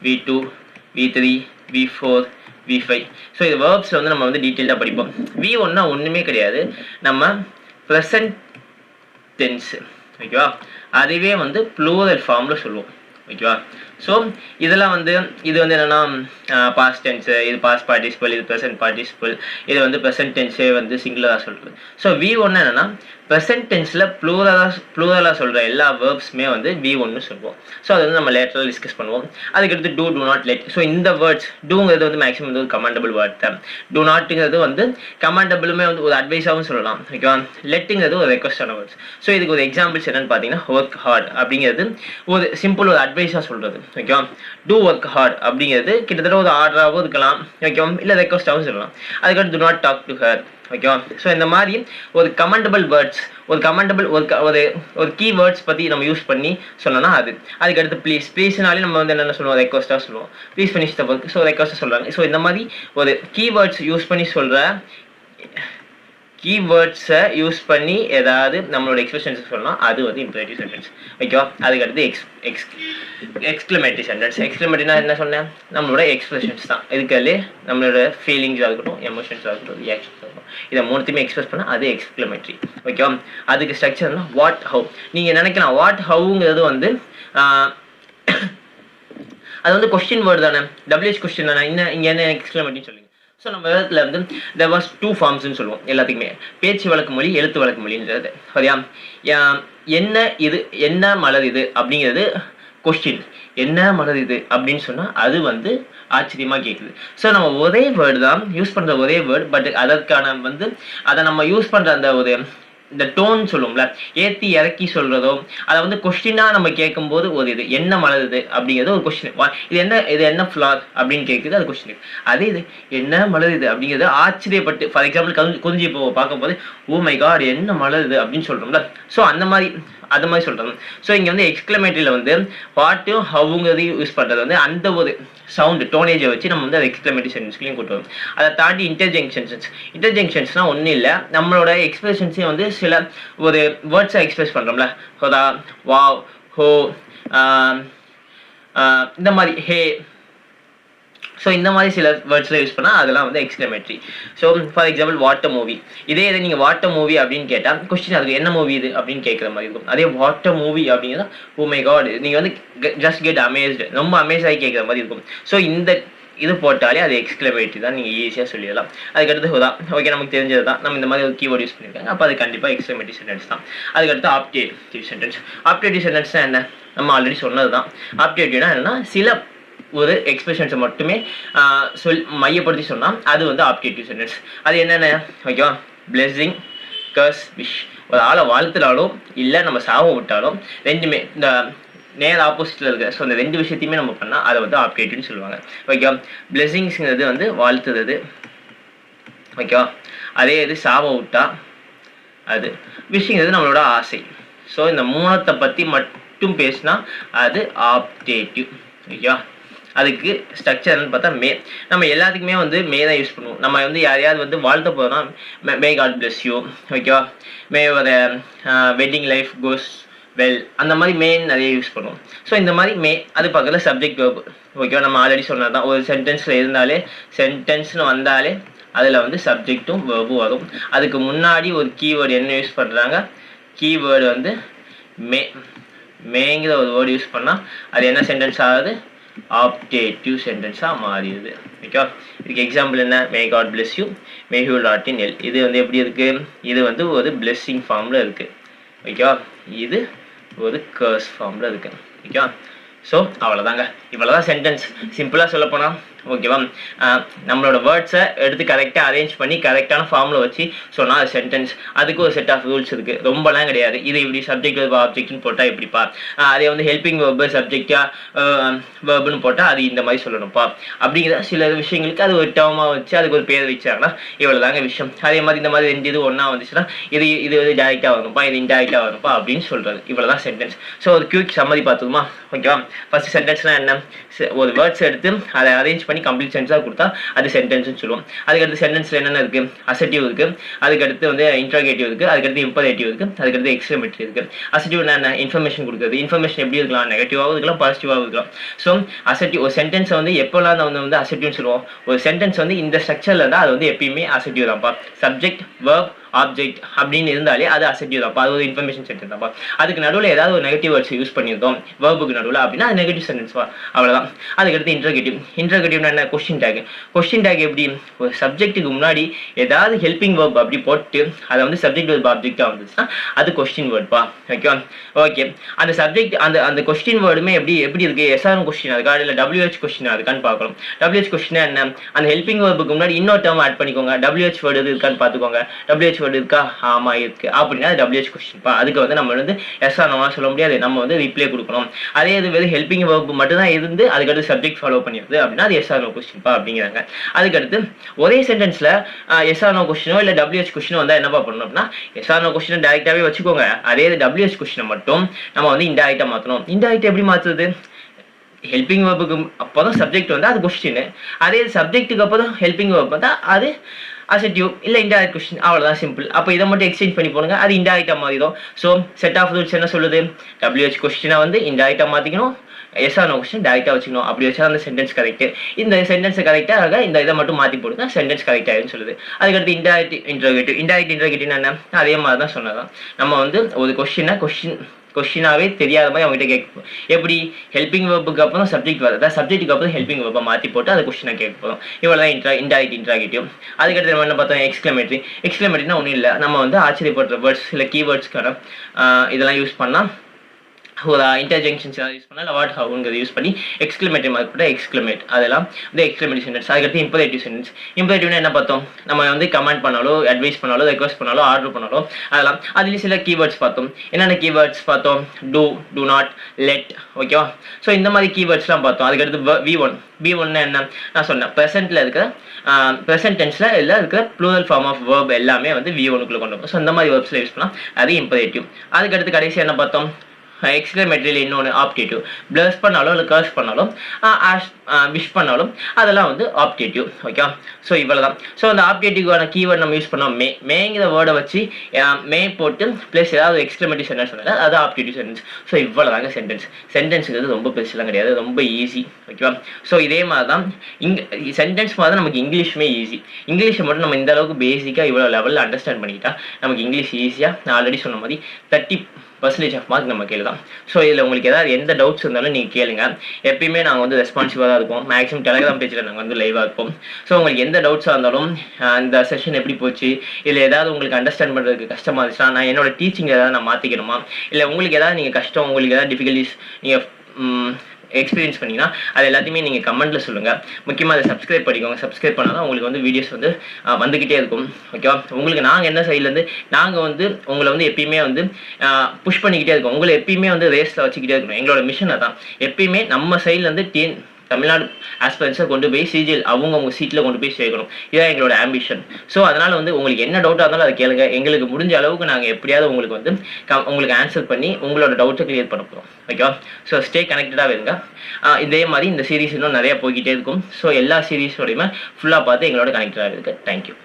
V2, V3, V4, V5. So இது வேர்ப்ஸில் வந்து நம்ம வந்து டீட்டெயிலாக படிப்போம். V1னா ஒன்றுமே கிடையாது, நம்ம ப்ரெசன்ட் டென்ஸு. ஓகேவா, அதுவே வந்து ப்ளூரல் ஃபார்மில் சொல்லுவோம். ஓகேவா, ஸோ இதெல்லாம் வந்து இது வந்து என்னென்னா பாஸ்ட் டென்ஸு, இது பாஸ்ட் பார்ட்டிசிபிள், இது ப்ரெசன்ட் பார்ட்டிசிபிள், இது வந்து ப்ரெசன்ட் டென்ஸே வந்து சிங்குலராக சொல்கிறது. ஸோ V1 என்னென்னா ப்ரெசன்ட் டென்ஸில் ப்ளூரலாக சொல்கிற எல்லா வேர்ப்ஸுமே வந்து V1னு சொல்லுவோம். ஸோ அது வந்து நம்ம லேட்டராக டிஸ்கஸ் பண்ணுவோம். அதுக்கடுத்து do, do not, let. So இந்த வேர்ட்ஸ், டூங்கிறது வந்து மேக்ஸிமம் வந்து ஒரு கமாண்டபிள் வேர்ட் தான். டூ நாட்டுங்கிறது வந்து கமாண்டபிளுமே வந்து ஒரு அட்வைஸாகவும் சொல்லலாம். ஓகேவா, லெட்டுங்கிறது ஒரு ரெக்வஸ்டான வேர்ட்ஸ். ஸோ இதுக்கு ஒரு எக்ஸாம்பிள்ஸ் என்னென்னு பார்த்தீங்கன்னா ஒர்க் ஹார்ட் அப்படிங்கிறது ஒரு சிம்பிள் ஒரு அட்வைஸாக சொல்கிறது. ஓகேவா, டூ ஒர்க் ஹார்ட் அப்படிங்கிறது கிட்டத்தட்ட ஒரு ஆர்டராகவும் இருக்கலாம். ஓகேவா, இல்லை ரெக்வஸ்டாகவும் சொல்லலாம். அதுக்கடுத்து do not talk to her. ஓகேவா, ஸோ இந்த மாதிரி ஒரு கமெண்டபிள் வேர்ட்ஸ், ஒரு கமெண்டபிள் ஒரு கீ வேர்ட்ஸ் பற்றி நம்ம யூஸ் பண்ணி சொன்னோன்னா அது. அதுக்கடுத்து ப்ளீஸ்னாலே நம்ம வந்து என்னென்ன சொல்லுவோம், ரெக்வஸ்ட்டாக சொல்லுவோம். Please finish the work, so ரெக்வஸ்ட்டாக சொல்கிறாங்க. ஸோ இந்த மாதிரி ஒரு கீவேர்ட்ஸ் யூஸ் பண்ணி சொல்கிற கீவேர்ட்ஸை யூஸ் பண்ணி ஏதாவது நம்மளோட எக்ஸ்பிரஷன்ஸ் சொல்லலாம், அது வந்து இம்பரேட்டிவ் சென்டென்ஸ். ஓகேவா, அதுக்கடுத்து எக்ஸ்க்ளமேட்டரி சென்டென்ஸ். எக்ஸ்க்ளமேட்டரினா என்ன சொன்னேன், நம்மளோட எக்ஸ்பிரஷன்ஸ் தான். இதுக்காலே நம்மளோட ஃபீலிங்ஸாக இருக்கட்டும், எமோஷன்ஸாக இருக்கட்டும், ரியாக்ஷன்ஸாக இருக்கட்டும், இதை மூணுத்தையுமே எக்ஸ்பிரஸ் பண்ணால் அது எக்ஸ்க்ளமேட்டரி. ஓகேவா, அதுக்கு ஸ்ட்ரக்சர்னா வாட், ஹவு. நீங்கள் நினைக்கலாம் வாட் ஹவுங்கிறது வந்து அது வந்து கொஸ்டின் வேர்டு தானே, WH கொஸ்டின் தானே, இன்னும் இங்கே என்ன எக்ஸ்க்ளமேட்டரின்னு சொல்லுங்க. ஸோ நம்ம இடத்துல வந்து there was 2 ஃபார்ம்ஸ்ன்னு சொல்லுவோம் எல்லாத்துக்குமே, பேச்சு வழக்கு மொழி, எழுத்து வழக்கு மொழின்றது. சரியா, என்ன இது, என்ன மலர் இது அப்படிங்கிறது கொஸ்டின் என்ன மலர் இது அப்படின்னு சொன்னால் அது வந்து ஆச்சரியமாக கேட்குது. ஸோ நம்ம ஒரே வேர்டு தான் யூஸ் பண்ணுற ஒரே வேர்டு, பட் அதற்கான வந்து அதை நம்ம யூஸ் பண்ணுற அந்த ஒரு இந்த டோன் சொல்லுவோம்ல, ஏற்றி இறக்கி சொல்கிறதோ அதை வந்து கொஸ்டினாக நம்ம கேட்கும்போது ஒரு இது என்ன மலருது அப்படிங்கிறது ஒரு கொஸ்டின். இது என்ன ஃப்ளார் அப்படின்னு கேட்குது, அது கொஸ்டின். அதே இது என்ன மலருது அப்படிங்கிறது ஆச்சரியப்பட்டு, ஃபார் எக்ஸாம்பிள் குறிஞ்சி இப்போ பார்க்கும்போது ஓ மை காட் என்ன மலருது அப்படின்னு சொல்கிறோம்ல. ஸோ அந்த மாதிரி சொல்கிறோம். ஸோ இங்கே வந்து எக்ஸ்க்ளமேட்டரியில் வந்து வாட்டும் ஹவுங்கிறது யூஸ் பண்ணுறது வந்து அந்த ஒரு சவுண்டு டோனேஜை வச்சு நம்ம வந்து அதை எக்ஸ்க்ளமேட்டரி சென்டென்ஸ்லையும் கொண்டு வரும். அதை தாண்டி இன்டர்ஜெக்ஷன்ஸ்னால் ஒன்றும் இல்லை, நம்மளோட எக்ஸ்பிரஷன்ஸையும் வந்து சில ஒரு வேர்ட்ஸை எக்ஸ்பிரஸ் பண்ணுறோம்ல, ஹோதா வாவ் ஹோ இந்த மாதிரி ஹே. ஸோ இந்த மாதிரி சில வேர்ட்ஸில் யூஸ் பண்ணால் அதெல்லாம் வந்து exclamatory. So for example water movie, இதே நீங்கள் வாட்டர் மூவி அப்படின்னு கேட்டால் கொஸ்டின் அதுக்கு என்ன மூவி இது அப்படின்னு கேட்குற மாதிரி இருக்கும். அதே வாட்டர் மூவி அப்படிங்கிறத ஓ மை காட் நீங்கள் வந்து ஜஸ்ட் கெட் அமேஸ்டு, ரொம்ப அமேஸ் ஆகி கேட்குற மாதிரி இருக்கும். ஸோ இந்த இது போட்டாலே அது எக்ஸ்க்ளமேட்டரி தான், நீங்கள் ஈஸியாக சொல்லிடலாம். அதுக்கடுத்து ஹோதா ஓகே நமக்கு தெரிஞ்சது தான், நம்ம இந்த மாதிரி ஒரு கீவேர்ட் யூஸ் பண்ணியிருக்காங்க, அப்போ அது கண்டிப்பாக எக்ஸ்க்ளமேட்டரி சென்டென்ஸ் தான். அதுக்கடுத்து ஆப்டேட்டிவ் சென்டென்ஸ். ஆப்டேட்டிவ் சென்டென்ஸ்னால் என்ன, நம்ம ஆல்ரெடி சொன்னது தான். ஆப்டேட்டிவ்னா என்னன்னா சில ஒரு எக்ஸ்பிரஷன்ஸை மட்டுமே மையப்படுத்தி சொன்னால் அது வந்து ஆப்டேட்டிவ் சென்டென்ஸ். அது என்னென்ன ஓகேவா, பிளெஸிங், கர்ஸ், விஷ். ஒரு ஆளை வாழ்த்துனாலும் இல்லை நம்ம சாபம் விட்டாலும் ரெண்டுமே இந்த நேர் ஆப்போசிட்டில் இருக்குது. ஸோ அந்த ரெண்டு விஷயத்தையுமே நம்ம பண்ணால் அதை வந்து ஆப்டேட்டிவ்னு சொல்லுவாங்க. ஓகேவா, பிளெஸிங்ஸுங்கிறது வந்து வாழ்த்துறது ஓகேவா, அதே இது சாபம் விட்டா அது, விஷயங்கிறது நம்மளோட ஆசை. ஸோ இந்த மூணத்தை பற்றி மட்டும் பேசினா அது ஆப்டேட்டிவ். ஓகேவா, அதுக்கு ஸ்ட்ரக்சர்னு பார்த்தா நம்ம எல்லாத்துக்குமே வந்து தான் யூஸ் பண்ணுவோம். நம்ம வந்து யாரையாவது வந்து வாழ்த்த போகிறோம்னா மே காட் பிளஸ் யூ ஓகேவா, மே ஒரு வெட்டிங் லைஃப் கோஸ் வெல், அந்த மாதிரி நிறைய யூஸ் பண்ணுவோம். ஸோ இந்த மாதிரி அது பக்கத்தில் சப்ஜெக்ட் வேர்பு ஓகேவா, நம்ம ஆல்ரெடி சொன்னது தான். ஒரு சென்டென்ஸில் இருந்தாலே சென்டென்ஸ்னு வந்தாலே அதில் வந்து சப்ஜெக்டும் வேர்பும் வரும். அதுக்கு முன்னாடி ஒரு கீவேர்டு என்ன யூஸ் பண்ணுறாங்க, கீவேர்டு வந்து மேங்கிற ஒரு வேர்டு யூஸ் பண்ணால் அது என்ன சென்டென்ஸ் ஆகுது, ஆப்டேட்டிவ் சென்டென்ஸாக மாறிடுது. ஓகேவா, இதுக்கு எக்ஸாம்பிள் என்ன, may God bless you, may you rot in hell. இது வந்து எப்படி இருக்குது, இது வந்து ஒரு பிளெஸ்ஸிங் ஃபார்மில் இருக்குது. ஓகேவா, இது ஒரு கர்ஸ் ஃபார்மில் இருக்குது. ஓகேவா, ஸோ அவ்வளோதாங்க, இவ்வளோதான் சென்டென்ஸ். சிம்பிளாக சொல்லப்போனால் ஓகேவா, நம்மளோட வேர்ட்ஸை எடுத்து கரெக்டாக அரேஞ்ச் பண்ணி கரெக்டான ஃபார்மில் வச்சு சொன்னால் அது சென்டென்ஸ். அதுக்கு ஒரு செட் ஆஃப் ரூல்ஸ் இருக்குது, ரொம்பலாம் கிடையாது. இது இப்படி சப்ஜெக்ட் வேர்பு ஆப்ஜெக்ட்னு போட்டால் இப்படிப்பா, அதே வந்து ஹெல்பிங் வேர்பு சப்ஜெக்டாக வேர்புன்னு போட்டால் அது இந்த மாதிரி சொல்லணும்ப்பா அப்படிங்கிற சில விஷயங்களுக்கு அது ஒரு டேர்மாக வச்சு அதுக்கு ஒரு பேர் வச்சாங்கன்னா இவ்வளோதாங்க விஷயம். அதே மாதிரி இந்த மாதிரி ரெண்டு இது ஒன்றா வந்துச்சுன்னா இது வந்து டேரெக்டாக வரணும்ப்பா, இது இன்டேரக்டாக வரணும்ப்பா அப்படின்னு சொல்கிறது. இவ்வளோதான் சென்டென்ஸ். ஸோ ஒரு குயிக் சம்மரி பார்த்துக்குமா. ஓகேவா, ஃபஸ்ட்டு சென்டென்ஸ்னால் என்ன, ஒரு வேர்ட்ஸ் எடுத்து அதை அரேஞ்ச் பண்ணி கம்ப்ளீட் சென்டென்ஸாக கொடுத்தா அது சென்டென்ஸ்னு சொல்லுவோம். அதுக்கடுத்து சென்டென்ஸில் என்னென்ன இருக்குது, அசெட்டிவ் இருக்குது, அதுக்கடுத்து வந்து இன்ட்ராகேட்டிவ் இருக்குது, அதுக்கடுத்து இம்பரேட்டிவ் இருக்குது, அதுக்கடுத்து எக்ஸ்க்ளமேட்டரி இருக்குது. அசெட்டிவ்னா என்ன, இன்ஃபர்மேஷன் கொடுக்குறது. இன்ஃபர்மேஷன் எப்படி இருக்கலாம், நெகட்டிவாகவும் இருக்கலாம், பாசிட்டிவாகவும் இருக்கலாம். ஸோ அசெட்டிவ் ஒரு சென்டென்ஸை வந்து எப்போல்லாம் நம்ம வந்து அசெட்டிவ்னு சொல்லுவோம், ஒரு சென்டென்ஸ் வந்து இந்த ஸ்ட்ரக்சரில் இருந்தால் அது வந்து எப்பயுமே அசெட்டிவ் தான்ப்பா. சப்ஜெக்ட் வேர்ப் ஆப்ஜெக்ட் அப்படின்னு இருந்தாலே அது அசெட்டிவ் தான்ப்பா, அது ஒரு இன்ஃபர்மேஷன் சென்டென்ஸ் தான்ப்பா. அதுக்கு நடுவில் ஏதாவது ஒரு நெகட்டிவ் வேர்ட்ஸ் யூஸ் பண்ணியிருந்தோம் வேர்புக்கு நடுவில் அப்படின்னா அது நெகட்டிவ் சென்டென்ஸ்வா, அவ்வளோதான். அதுக்கடுத்து இன்ட்ரோகேட்டிவ்னா என்ன, கொஸ்டின் டேக் எப்படி, ஒரு சப்ஜெக்ட்டுக்கு முன்னாடி ஏதாவது ஹெல்பிங் வேர்ப் அப்படி போட்டு அதை வந்து சப்ஜெக்ட் வேர்ப் ஆப்ஜெக்டாக வந்துச்சுன்னா அது கொஸ்டின் வேர்ட்ப்பா. ஓகேவா, ஓகே, அந்த சப்ஜெக்ட் அந்த கொஸ்டின் வேர்டுமே எப்படி இருக்குது, எஸ்ஆர்எம் கொஸ்டின் இருக்கா இல்லை WH கொஸ்டின் இருக்கான்னு பார்க்கணும். WH கொஸ்டின் என்ன, அந்த ஹெல்பிங் வேர்புக்கு முன்னாடி இன்னொரு டேர்ம் ஆட் பண்ணிக்கோங்க, WH வேர்டு இருக்கான்னு பார்த்துக்கோங்க. WH வேர்டு இருக்கா, ஆமாம் இருக்குது அப்படின்னா அது WH கொஸ்டின்ப்பா. அதுக்கு வந்து நம்ம வந்து எஸ்ஆர்எம்லாம் சொல்ல முடியாது, நம்ம வந்து ரிப்ளை கொடுக்கணும். அதே இது வெறும் ஹெல்பிங் வேர்ப் மட்டும் தான் இருந்து அதுக்கடுத்து சப்ஜெக்ட் ஃபாலோ பண்ணிடுது அப்படின்னா அது எஸ்ஆர்எம் கொஸ்டின்ப்பா அப்படிங்கிறாங்க. அதுக்கடுத்து ஒரே சென்டென்ஸில் எஸ்ஆர்எம் கொஸ்டினோ இல்லை WH கொஸ்டினோ வந்தால் என்னப்பா பண்ணணும் அப்படின்னா எஸ்ஆர்எம் கொஸ்டினை டேரெக்டாகவே வச்சுக்கோங்க, அதே WH கொஸ்டினை மட்டும் நம்ம வந்து இன்டேரக்டாக மாற்றணும். இன்டேரக்டாக எப்படி மாற்றுறது, ஹெல்பிங் வேர்புக்கு அப்போ தான் சப்ஜெக்ட் வந்து அது கொஸ்டின், அதே சப்ஜெக்ட்டுக்கு அப்போ தான் ஹெல்பிங் வேர்ப் தான் அது அசெட்டிவ் இல்லை இன்டைரக்ட் கொஸ்டின், அவ்வளோதான் சிம்பிள். அப்போ இதை மட்டும் எக்ஸ்சேஞ்ச் பண்ணி போடுங்க, அது இன்டைரக்டாக மாறிடும். ஸோ செட் ஆஃப் ரூல்ஸ் என்ன சொல்லுது, WH கொஸ்டினை வந்து இன்டைரக்டாக மாற்றிக்கணும், எஸ்ஆர் நோ கொஸ்டின் டேரெக்டாக வச்சுக்கணும். அப்படி வச்சா அந்த சென்டென்ஸ் கரெக்ட். இந்த சென்டென்ஸ் கரெக்டாக இந்த இதை மட்டும் மாற்றி போடுங்க, சென்டென்ஸ் கரெக்டாகிடும் சொல்லுது. அதுக்கடுத்து இன்டைரக்ட் இன்ட்ரோகேட்டிவ் என்ன, அதே மாதிரி தான் சொன்னதான். நம்ம வந்து ஒரு கொஸ்டினாவே தெரியாத மாதிரி அவங்ககிட்ட கேட்க, எப்படி ஹெல்பிங் வேர்புக்கு அப்புறம் சப்ஜெக்ட் வருது, சப்ஜெக்ட்டுக்கு அப்புறம் ஹெல்பிங் வேர்பை மாற்றி போட்டு அதை கொஸ்டினை கேட்க போகிறோம். இவ்வளோ தான் இன்ட்ராகேட்டிவ். அதுக்கடுத்து நம்ம என்ன பார்த்தோம், எக்ஸ்க்ளமேட்டரினா ஒன்றும் இல்லை, நம்ம வந்து ஆச்சரியப்படுற வேர்ட்ஸ் இல்லை கீவேர்ட்ஸ்க்கான இதெல்லாம் யூஸ் பண்ணால் ஒரு இன்டர்ஜெக்ஷன்ஸ் ஏதாவது யூஸ் பண்ணால் வாட் ஹவுங்கிறது யூஸ் பண்ணி எக்ஸ்க்ளமேட்டிவ் மார்க் போட்டு எக்ஸ்க்ளமேட் அதெல்லாம் வந்து எக்ஸ்க்ளமேட்டிவ் சென்டென்ஸ். அதுக்கடுத்து இம்பரேட்டிவ் சென்டென்ஸ். இம்பரேட்டிவ்னா என்ன பார்த்தோம், நம்ம வந்து கமெண்ட் பண்ணாலோ அட்வைஸ் பண்ணாலோ ரெக்வஸ்ட் பண்ணாலோ ஆர்டர் பண்ணாலோ அதெல்லாம். அதுலேயும் சில கீவேர்ட்ஸ் பார்த்தோம். என்னென்ன கீவேர்ட்ஸ் பார்த்தோம், டூ, டூ நாட், லெட், ஓகேவா. ஸோ இந்த மாதிரி கீவேர்ட்ஸ்லாம் பார்த்தோம். அதுக்கடுத்து V1 என்ன நான் சொன்னேன், ப்ரெசென்ட்டில் இருக்கிற ப்ரெசென்ட் டென்ஸில் எல்லாம் இருக்கிற ப்ளூரல் ஃபார்ம் ஆஃப் வேர்ப் எல்லாமே வந்து V1க்குள்ளே கொண்டு வரும். ஸோ இந்த மாதிரி வேர்ப்ஸில் யூஸ் பண்ணலாம், அது இம்பரேட்டிவ். அதுக்கடுத்து கடைசி என்ன பார்த்தோம், எக்ஸ்க்ளமேட்டரியில் இன்னொன்று ஆப்டேட்டிவ். ப்ளஸ் பண்ணாலும் இல்லை கர்ஸ் பண்ணாலும் விஷ் பண்ணாலும் அதெல்லாம் வந்து ஆப்டேட்டிவ், ஓகேவா. ஸோ இவ்வளோ தான். ஸோ அந்த ஆப்டேட்டிவான கீவேர்ட் நம்ம யூஸ் பண்ணோம், மேங்கிற வேர்டை வச்சு மே போட்டு ப்ளஸ் ஏதாவது எக்ஸ்க்ளமேட்டிவ் சென்டென்ஸ் சொன்னால் அது ஆப்டேட்டிவ் சென்டென்ஸ். ஸோ இவ்வளோ தாங்க சென்டென்ஸுங்கிறது ரொம்ப பெருசுலாம் கிடையாது, ரொம்ப ஈஸி, ஓகேவா. ஸோ இதே மாதிரி தான் சென்டென்ஸ் மாதிரி தான் நமக்கு இங்கிலீஷுமே ஈஸி. இங்கிலீஷை மட்டும் நம்ம இந்த அளவுக்கு பேசிக்காக இவ்வளோ லெவலில் அண்டர்ஸ்டாண்ட் பண்ணிக்கிட்டா நமக்கு இங்கிலீஷ் ஈஸியாக, நான் ஆல்ரெடி சொன்ன மாதிரி 30% ஆஃப் மார்க் நம்ம கேள்வி தான். ஸோ இதில் உங்களுக்கு ஏதாவது எந்த டவுட்ஸ் இருந்தாலும் நீங்கள் கேளுங்க. எப்பயுமே நாங்கள் வந்து ரெஸ்பான்சிவாக தான் இருப்போம். மேக்ஸிமம் டெலிகிராம் பேஜில் நாங்கள் வந்து லைவாக இருப்போம். ஸோ உங்களுக்கு எந்த டவுட்ஸாக இருந்தாலும் இந்த செஷன் எப்படி போச்சு, இல்லை ஏதாவது உங்களுக்கு அண்டர்ஸ்டாண்ட் பண்ணுறதுக்கு கஷ்டமாக இருந்துச்சுன்னா, நான் என்னோட டீச்சிங் ஏதாவது நான் மாற்றிக்கணுமா, இல்லை உங்களுக்கு ஏதாவது நீங்கள் கஷ்டம், உங்களுக்கு ஏதாவது டிஃபிகல்ட்டிஸ் நீங்கள் எக்ஸ்பீரியன்ஸ் பண்ணிங்கன்னா அது எல்லாத்தையுமே நீங்கள் கமெண்ட்டில் சொல்லுங்கள். முக்கியமாக அதை சப்ஸ்கிரைப் பண்ணிக்கோங்க. சப்ஸ்கிரைப் பண்ணால் தான் உங்களுக்கு வந்து வீடியோஸ் வந்து வந்துக்கிட்டே இருக்கும், ஓகேவா. உங்களுக்கு நாங்கள் என்ன சைட்லேருந்து நாங்கள் வந்து உங்களை வந்து எப்பயுமே வந்து புஷ் பண்ணிக்கிட்டே இருக்கோம். உங்களை எப்பயுமே வந்து ரேஸில் வச்சுக்கிட்டே இருக்கணும். எங்களோட மிஷனை தான் எப்பயுமே நம்ம சைட்லேருந்து தமிழ்நாடு ஆஸ்பிரன்ஸை கொண்டு போய் சிஜிஎல் அவங்க சீட்டில் கொண்டு போய் சேர்க்கணும். இதுதான் எங்களோட ஆம்பிஷன். ஸோ அதனால் வந்து உங்களுக்கு என்ன டவுட்டாக இருந்தாலும் அதை கேளுங்க. எங்களுக்கு முடிஞ்ச அளவுக்கு நாங்கள் எப்படியாவது உங்களுக்கு வந்து உங்களுக்கு ஆன்சர் பண்ணி உங்களோட டவுட்டை கிளியர் பண்ண போகிறோம், ஓகேவா. ஸோ ஸ்டே கனெக்டடாக இருங்க. இதே மாதிரி இந்த சீரீஸ் இன்னும் நிறையா போய்கிட்டே இருக்கும். ஸோ எல்லா சீரீஸோடையுமே ஃபுல்லாக பார்த்து எங்களோட கனெக்டடாக இருக்குது. தேங்க்யூ.